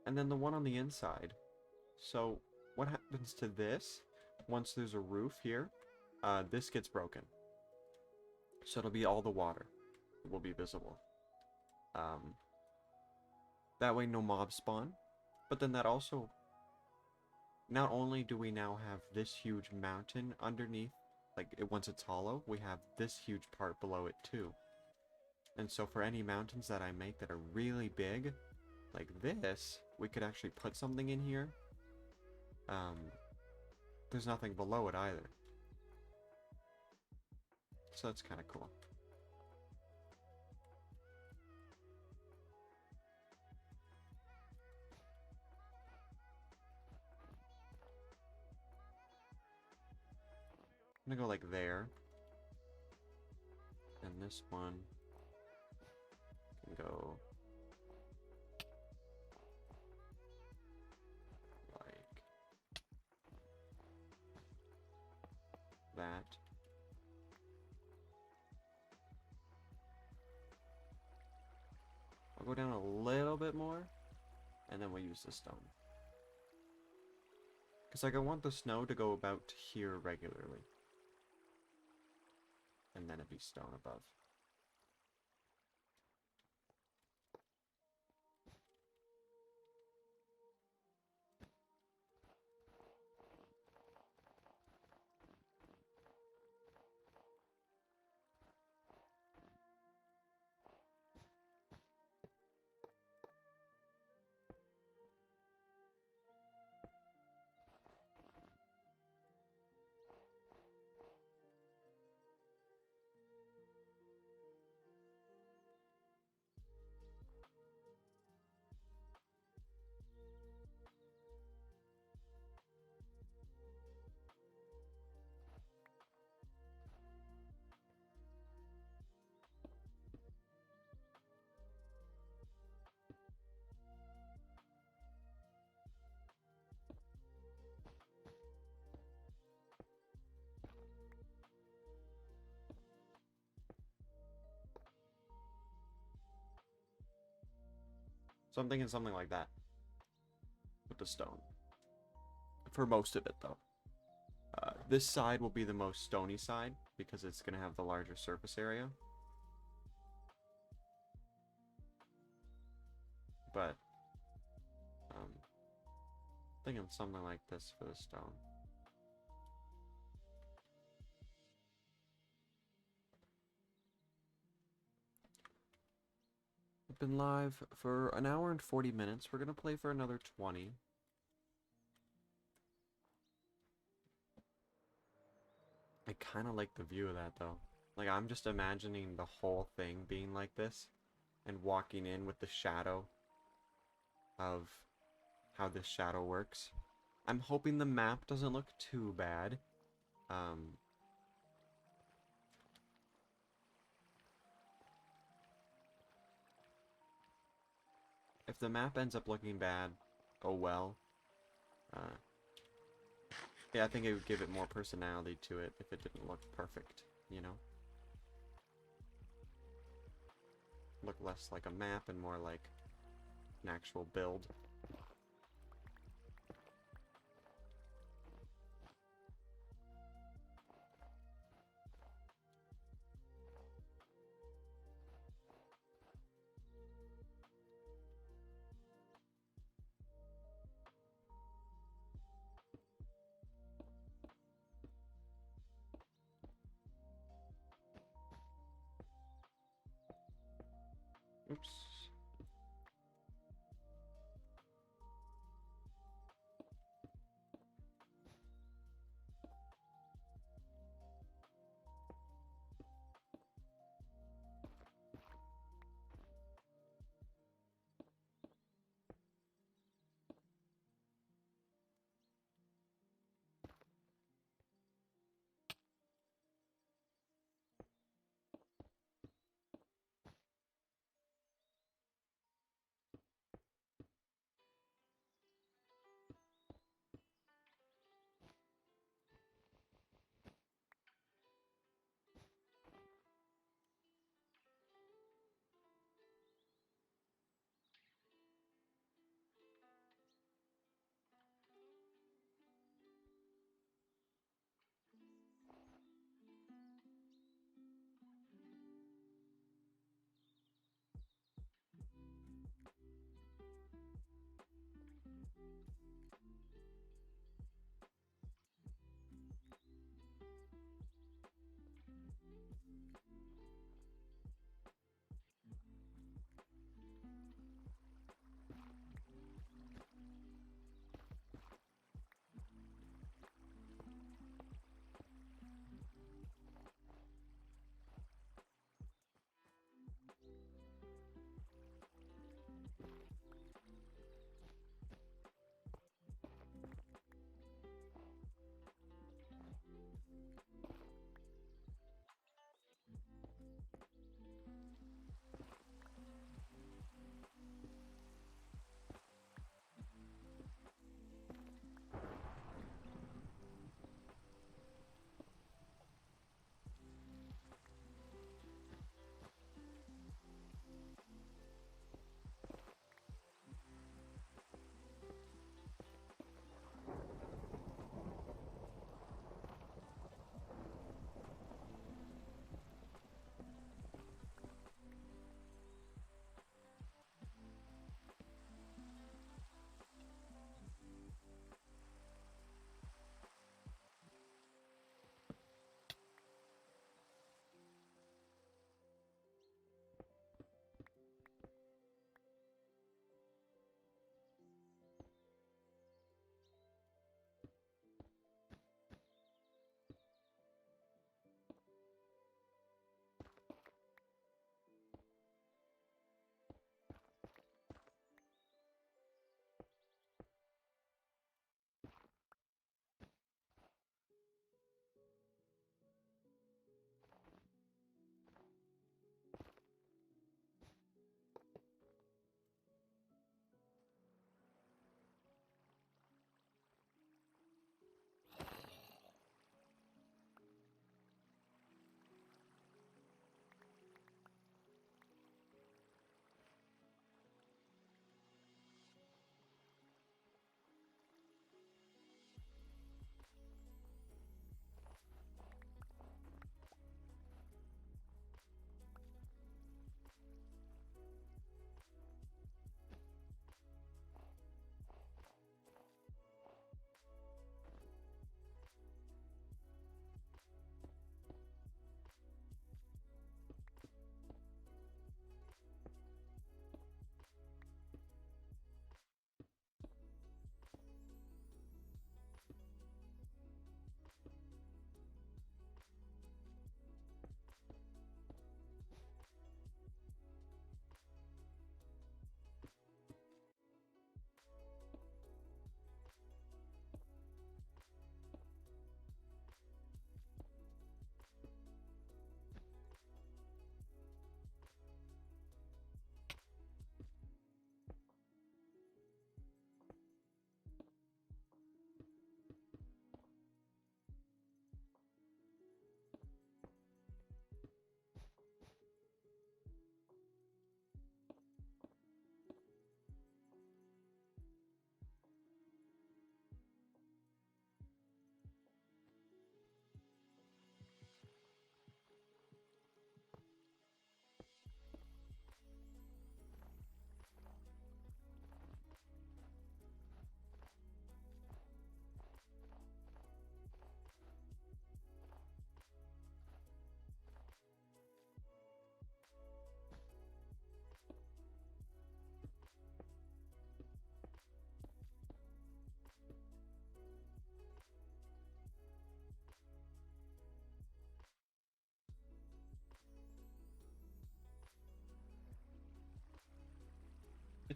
And then the one on the inside. So, what happens to this, once there's a roof here, this gets broken. So it'll be all the water will be visible. That way no mobs spawn, but then that also, not only do we now have this huge mountain underneath, like once it's hollow, we have this huge part below it too. And so for any mountains that I make that are really big, like this, we could actually put something in here. There's nothing below it either. So that's kind of cool. I'm gonna go like there. And this one can go like that. I'll go down a little bit more, and then we'll use the stone. Because like I want the snow to go about here regularly. And then it'd be stone above. So I'm thinking something like that. With the stone. For most of it though. This side will be the most stony side, because it's going to have the larger surface area. But, thinking something like this for the stone. I've been live for an hour and 40 minutes. We're going to play for another 20. kind of like the view of that though. Like I'm just imagining the whole thing being like this and walking in with the shadow of how this shadow works. I'm hoping the map doesn't look too bad. If the map ends up looking bad, oh well. Uh, yeah, I think it would give it more personality to it if it didn't look perfect, you know? Look less like a map and more like an actual build. Oops.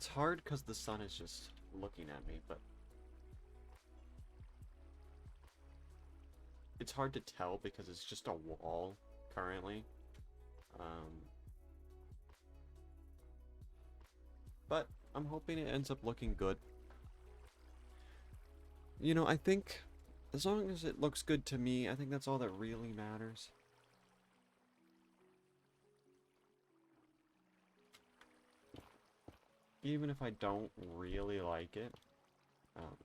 It's hard because the sun is just looking at me, but it's hard to tell because it's just a wall currently. But I'm hoping it ends up looking good. You know, I think as long as it looks good to me, I think that's all that really matters. Even if I don't really like it,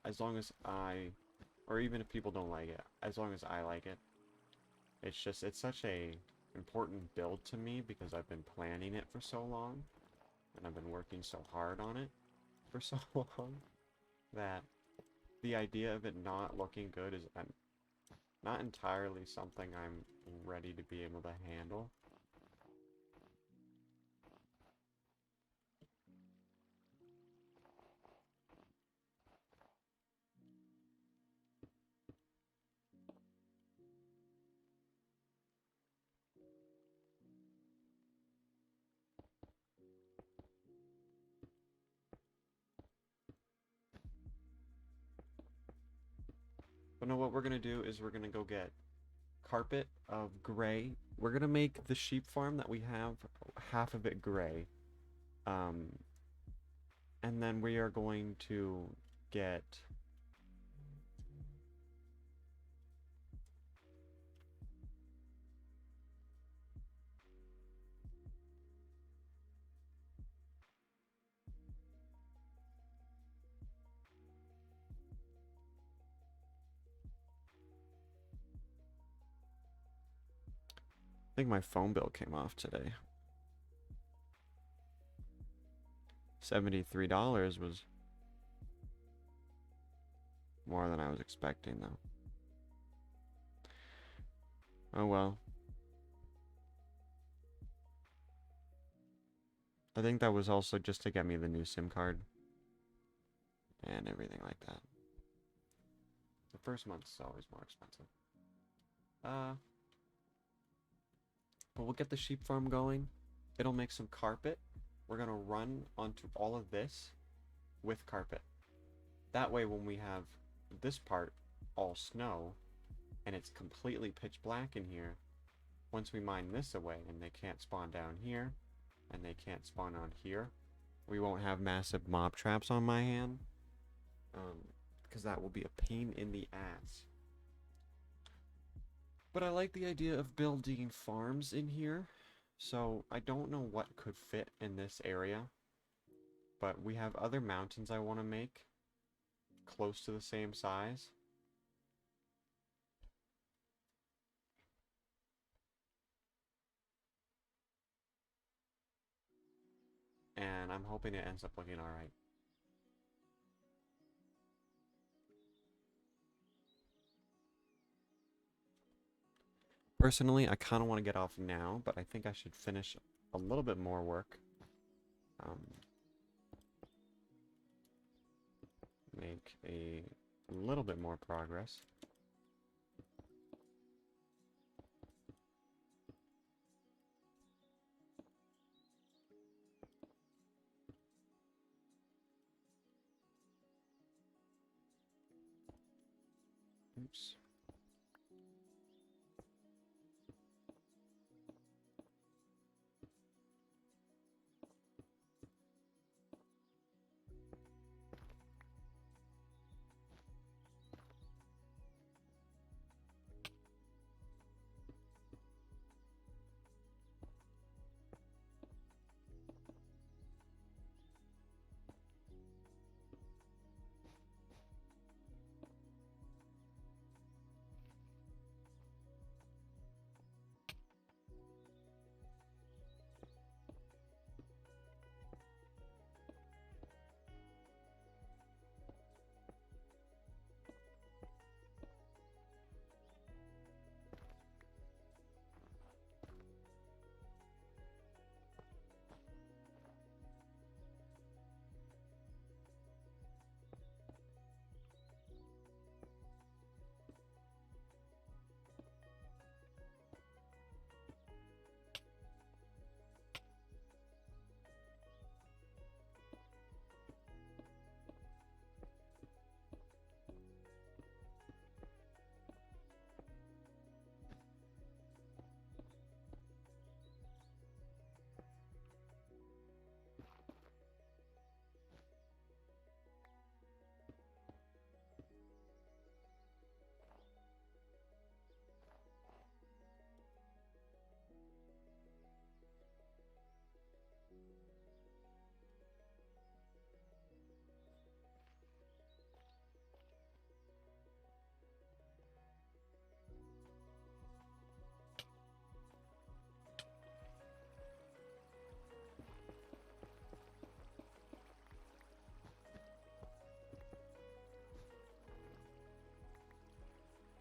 as long as or even if people don't like it, as long as I like it, it's such a important build to me because I've been planning it for so long, and I've been working so hard on it for so long, that the idea of it not looking good is not entirely something I'm ready to be able to handle. But no, what we're gonna do is we're gonna go get carpet of gray. We're gonna make the sheep farm that we have half of it gray. And then we are going to get I think my phone bill came off today. $73 was more than I was expecting, though. Oh well. I think that was also just to get me the new SIM card and everything like that. The first month's always more expensive. But we'll get the sheep farm going. It'll make some carpet. We're gonna run onto all of this with carpet. That way when we have this part all snow and it's completely pitch black in here, once we mine this away and they can't spawn down here and they can't spawn on here, we won't have massive mob traps on my hand, because that will be a pain in the ass. But I like the idea of building farms in here, so I don't know what could fit in this area, but we have other mountains I want to make close to the same size. And I'm hoping it ends up looking alright. Personally, I kind of want to get off now, but I think I should finish a little bit more work. Make a little bit more progress. Oops.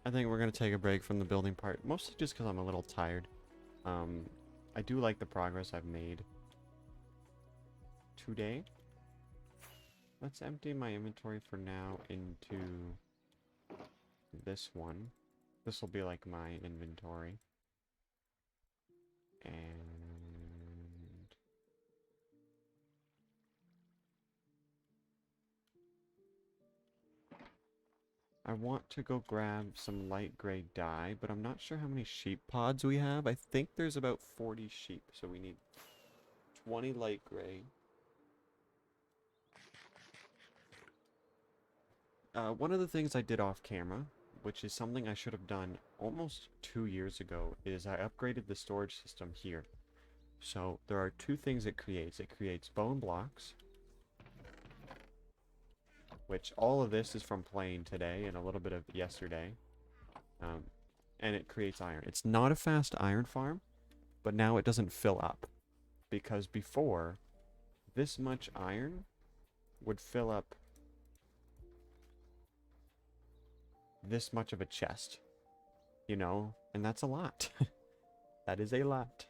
I think we're going to take a break from the building part, mostly just because I'm a little tired. I do like the progress I've made today. Let's empty my inventory for now into this one. This will be like my inventory. And I want to go grab some light gray dye, but I'm not sure how many sheep pods we have. I think there's about 40 sheep, so we need 20 light gray. One of the things I did off camera, which is something I should have done almost 2 years ago, is I upgraded the storage system here. So there are two things it creates. It creates bone blocks, which all of this is from playing today and a little bit of yesterday. And it creates iron. It's not a fast iron farm, but now it doesn't fill up. Because before, this much iron would fill up this much of a chest. You know? And that's a lot. That is a lot.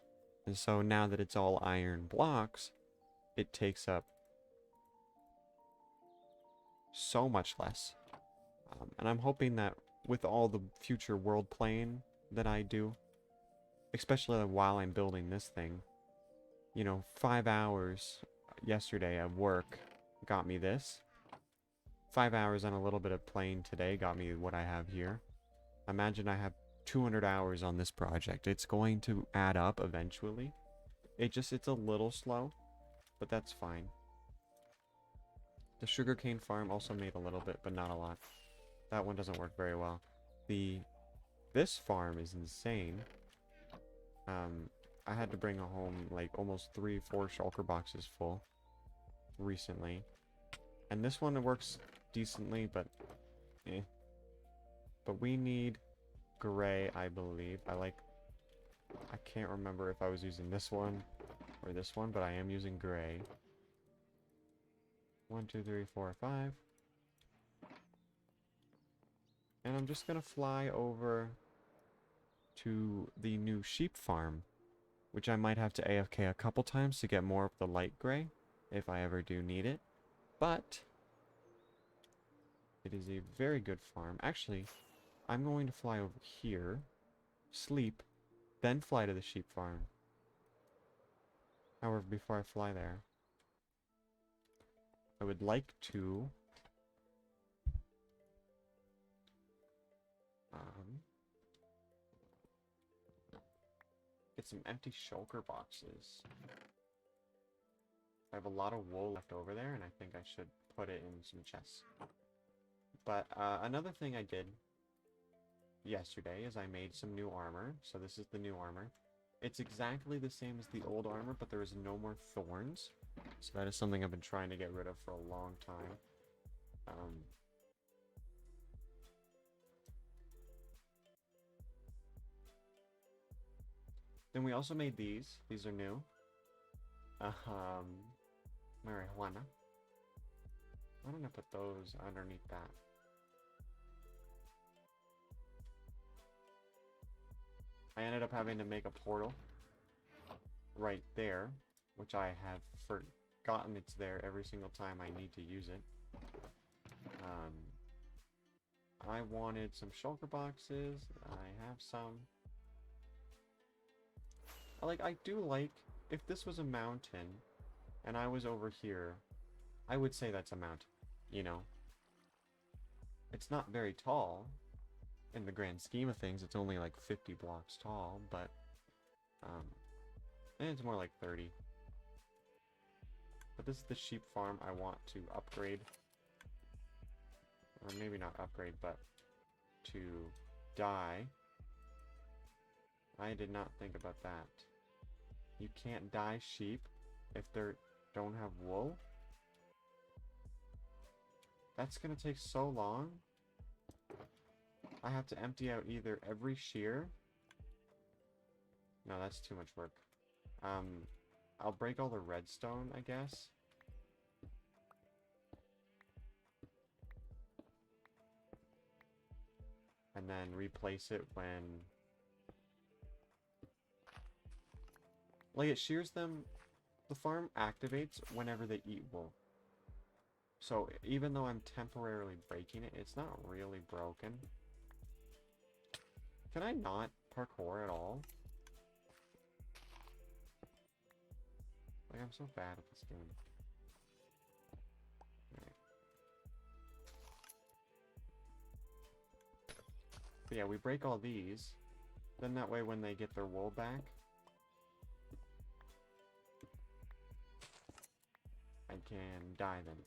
And so now that it's all iron blocks, it takes up so much less. And I'm hoping that with all the future world playing that I do, especially while I'm building this thing, you know, 5 hours yesterday at work got me this. 5 hours and a little bit of playing today got me what I have here. Imagine I have 200 hours on this project. It's going to add up eventually. It's a little slow, but that's fine. The sugarcane farm also made a little bit, but not a lot. That one doesn't work very well. This farm is insane. I had to bring home like almost 3-4 shulker boxes full recently. And this one works decently, but eh. But we need gray, I believe. I can't remember if I was using this one or this one, but I am using gray. 1, 2, 3, 4, 5. And I'm just gonna fly over to the new sheep farm, which I might have to AFK a couple times to get more of the light gray, if I ever do need it. But it is a very good farm. Actually, I'm going to fly over here, sleep, then fly to the sheep farm. However, before I fly there, I would like to get some empty shulker boxes. I have a lot of wool left over there, and I think I should put it in some chests. But another thing I did yesterday is I made some new armor. So this is the new armor. It's exactly the same as the old armor, but there is no more thorns. So that is something I've been trying to get rid of for a long time. Then we also made these. These are new. Marijuana. Why don't I put those underneath that? I ended up having to make a portal right there, which I have forgotten it's there every single time I need to use it. I wanted some shulker boxes. I have some. I do like, if this was a mountain and I was over here, I would say that's a mountain, you know? It's not very tall in the grand scheme of things. It's only like 50 blocks tall, but and it's more like 30. But this is the sheep farm I want to upgrade. Or maybe not upgrade, but to dye. I did not think about that. You can't dye sheep if they don't have wool? That's gonna take so long. I have to empty out either every shear. No, that's too much work. I'll break all the redstone, I guess. and then replace it when... Like, it shears them... The farm activates whenever they eat wool. So, even though I'm temporarily breaking it, it's not really broken. Can I not parkour at all? Like, I'm so bad at this game. Right. But yeah, we break all these. Then that way when they get their wool back, I can dye them.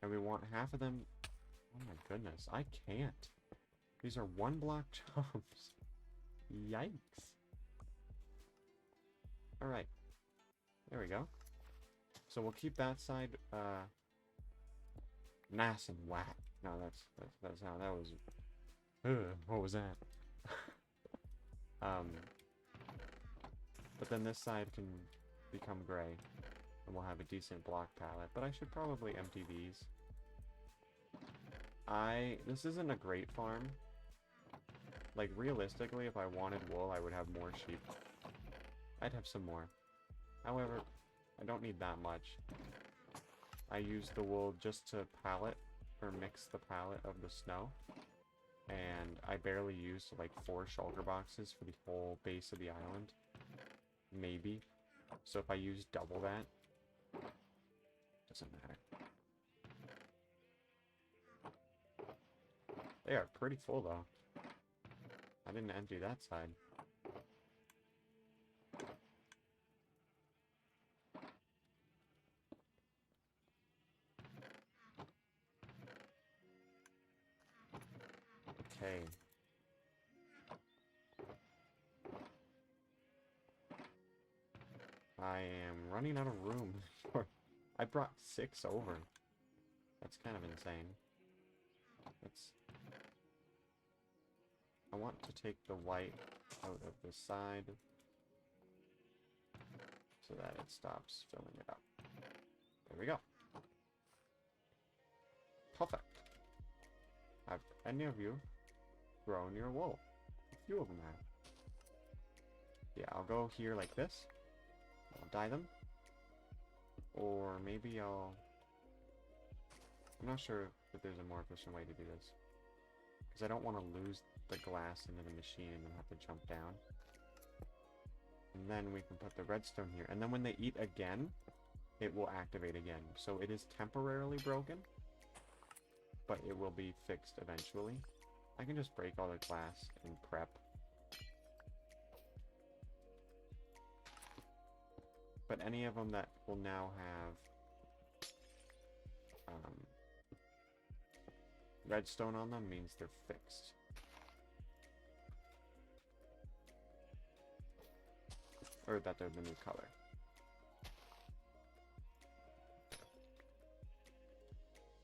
And we want half of them... Oh my goodness, I can't. These are 1 block jobs. Yikes. Alright. There we go. So we'll keep that side, nice and whack. No, that's how that was... what was that? But then this side can become gray. And we'll have a decent block palette. But I should probably empty these. This isn't a great farm. Like, realistically, if I wanted wool, I would have more sheep. I'd have some more. However, I don't need that much. I use the wool just to pallet, or mix the pallet of the snow. And I barely used like 4 shulker boxes for the whole base of the island. Maybe. So if I use double that, doesn't matter. They are pretty full though. I didn't empty that side. Okay. I am running out of room. I brought 6 over. That's kind of insane. I want to take the white out of the side so that it stops filling it up. There we go. Perfect. Have any of you grown your wool? A few of them have. Yeah, I'll go here like this. I'll dye them. Or maybe I'm not sure if there's a more efficient way to do this. Because I don't want to lose the glass into the machine and then have to jump down. And then we can put the redstone here. And then when they eat again, it will activate again. So it is temporarily broken, but it will be fixed eventually. I can just break all the glass and prep. But any of them that will now have redstone on them means they're fixed. Or that they're the new color.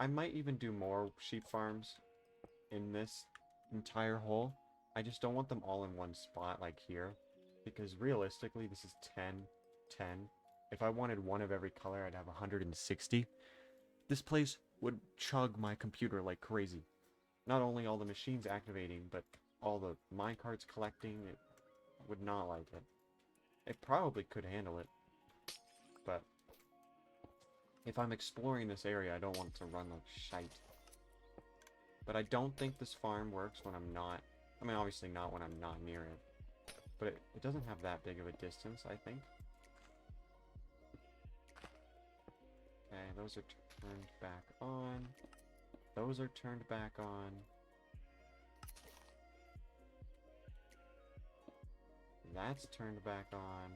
I might even do more sheep farms in this entire hole. I just don't want them all in one spot like here. Because realistically, this is 10, 10. If I wanted one of every color, I'd have 160. This place would chug my computer like crazy. Not only all the machines activating, but all the minecarts collecting. It would not like it. It probably could handle it. But if I'm exploring this area, I don't want it to run like shite. But I don't think this farm works when I'm not... I mean, obviously not when I'm not near it. But it doesn't have that big of a distance, I think. Okay, those are turned back on. Those are turned back on. That's turned back on.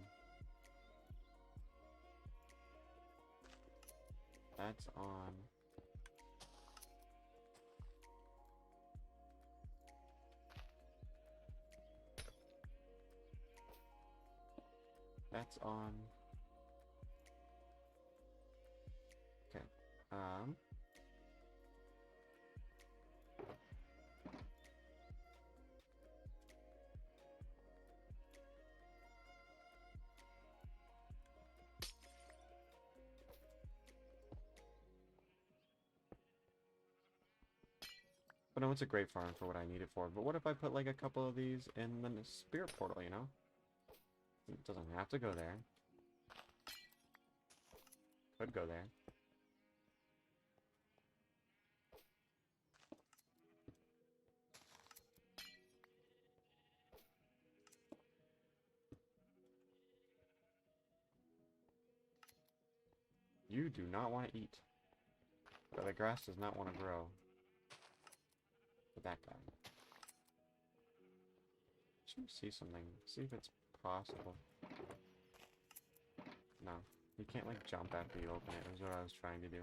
That's on. That's on. Okay. But no, it's a great farm for what I need it for. But what if I put like a couple of these in the spirit portal, you know? It doesn't have to go there. Could go there. You do not want to eat. But the grass does not want to grow. But that guy. Just want to see something. See if it's possible. No. You can't like jump after you open it. Is what I was trying to do.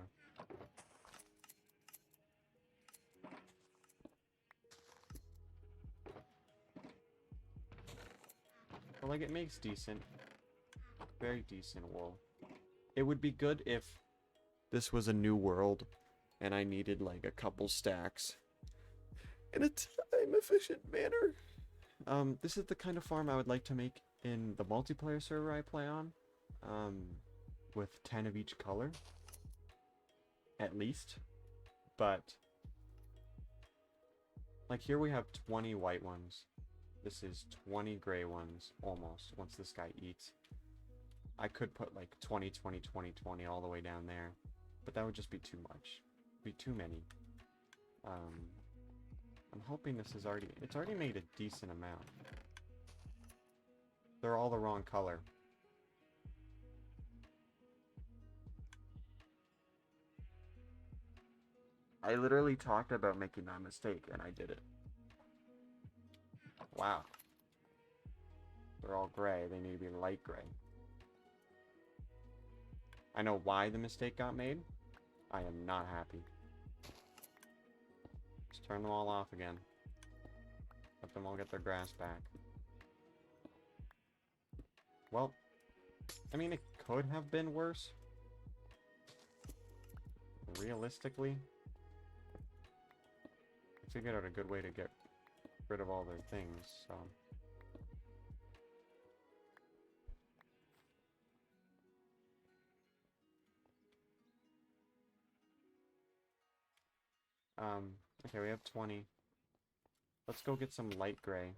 But like it makes decent. Very decent wool. It would be good if this was a new world and I needed like a couple stacks in a time-efficient manner. This is the kind of farm I would like to make in the multiplayer server I play on. With 10 of each color. At least. But like here we have 20 white ones. This is 20 gray ones, almost, once this guy eats. I could put like 20, 20, 20, 20 all the way down there. But that would just be too much. Be too many. I'm hoping this is already... It's already made a decent amount. They're all the wrong color. I literally talked about making that mistake, and I did it. Wow. They're all gray. They need to be light gray. I know why the mistake got made. I am not happy. Just turn them all off again. Let them all get their grass back. Well, I mean, it could have been worse. Realistically. I figured out a good way to get rid of all their things, so... Okay, we have 20. Let's go get some light gray.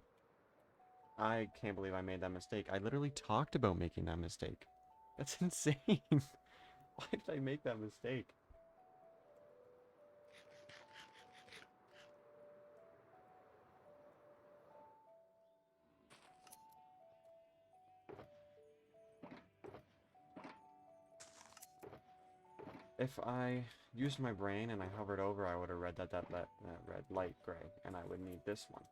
I can't believe I made that mistake. I literally talked about making that mistake. That's insane. Why did I make that mistake? If I used my brain and I hovered over, I would have read that read light gray, and I would need this one.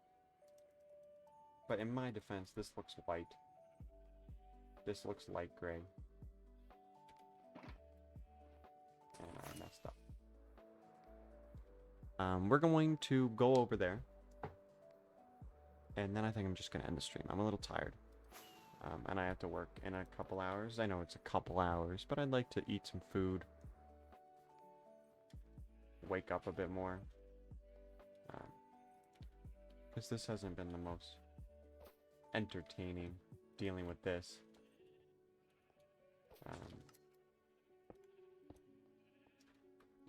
But in my defense, this looks white. This looks light gray. And I messed up. We're going to go over there. And then I think I'm just going to end the stream. I'm a little tired. And I have to work in a couple hours. I know it's a couple hours, but I'd like to eat some food. Wake up a bit more. Because this hasn't been the most entertaining dealing with this.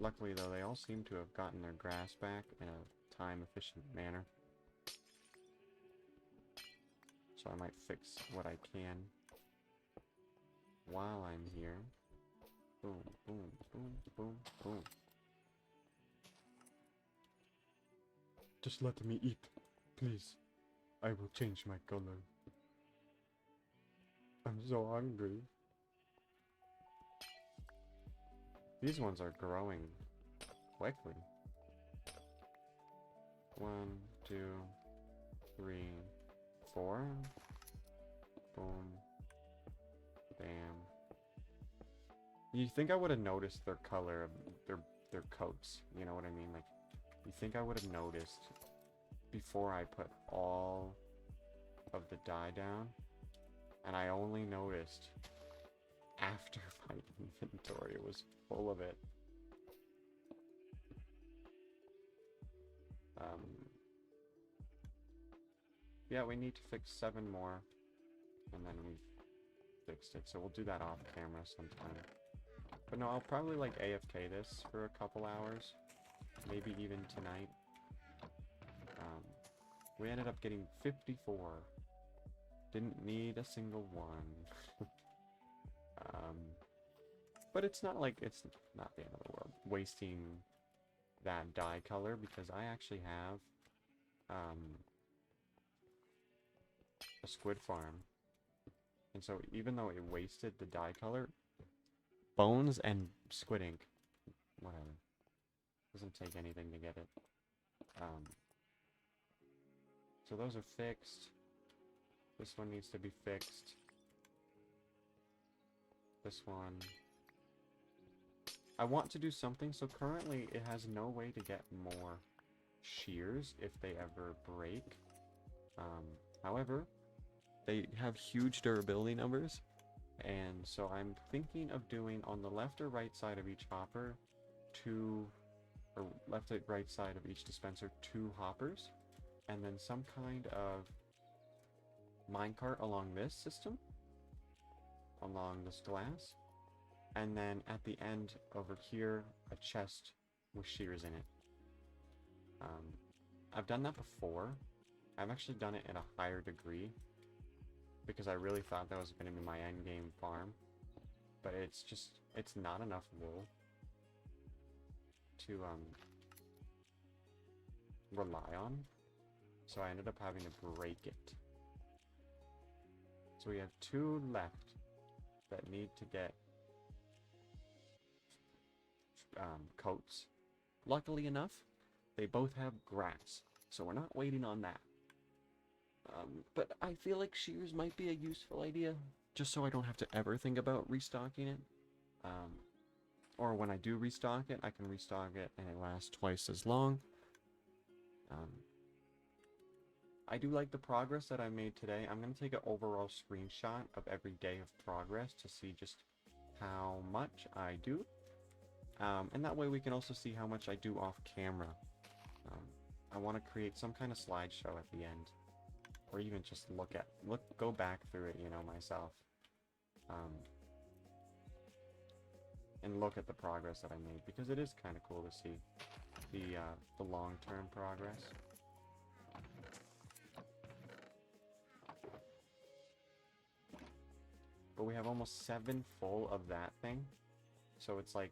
Luckily though, they all seem to have gotten their grass back in a time-efficient manner. So I might fix what I can while I'm here. Boom, boom, boom, boom, boom. Just let me eat, please. I will change my color. I'm so hungry. These ones are growing quickly. 1, 2, 3, 4. Boom. Bam. You think I would have noticed their color of their coats? You know what I mean? Like, you think I would have noticed before I put all of the dye down? And I only noticed after my inventory was full of it. Yeah, we need to fix 7 more. And then we've fixed it. So we'll do that off camera sometime. But no, I'll probably like AFK this for a couple hours. Maybe even tonight. We ended up getting 54. Didn't need a single one. But it's not like, it's not the end of the world. Wasting that dye color, because I actually have a squid farm. And so even though it wasted the dye color, bones and squid ink, whatever. Doesn't take anything to get it. So those are fixed. This one needs to be fixed. This one. I want to do something, so currently it has no way to get more shears if they ever break. However, they have huge durability numbers, and so I'm thinking of doing on the left or right side of each hopper or left or right side of each dispenser 2 hoppers, and then some kind of minecart along this system, along this glass, and then at the end over here a chest with shears in it. I've done that before. I've actually done it at a higher degree because I really thought that was going to be my end game farm, but it's not enough wool to rely on, so I ended up having to break it. So we have 2 left that need to get coats. Luckily enough, they both have grass, so we're not waiting on that. But I feel like shears might be a useful idea, just so I don't have to ever think about restocking it. Or when I do restock it, I can restock it and it lasts twice as long. I do like the progress that I made today. I'm going to take an overall screenshot of every day of progress to see just how much I do. And that way we can also see how much I do off camera. I want to create some kind of slideshow at the end. Or even just go back through it, myself. And look at the progress that I made, because it is kind of cool to see the long-term progress. But we have almost 7 full of that thing, so it's like,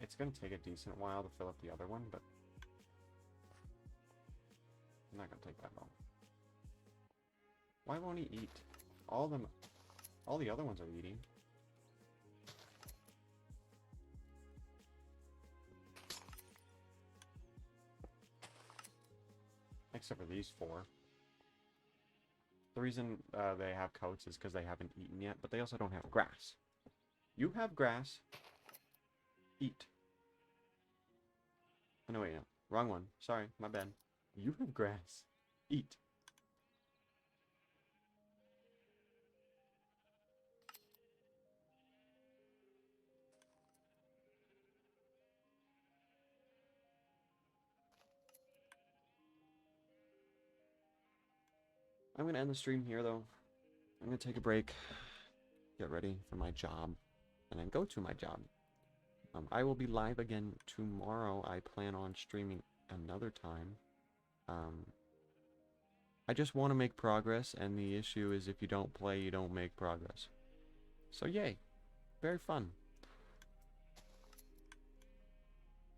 it's gonna take a decent while to fill up the other one, but not gonna take that long. Why won't he eat? All the other ones are eating. Except for these 4. The reason they have coats is because they haven't eaten yet, but they also don't have grass. You have grass. Eat. Oh, no, wait, no. Wrong one. Sorry, my bad. You have grass. Eat. I'm going to end the stream here, though. I'm going to take a break, get ready for my job, and then go to my job. I will be live again tomorrow. I plan on streaming another time. I just want to make progress, and the issue is if you don't play, you don't make progress. So yay. Very fun.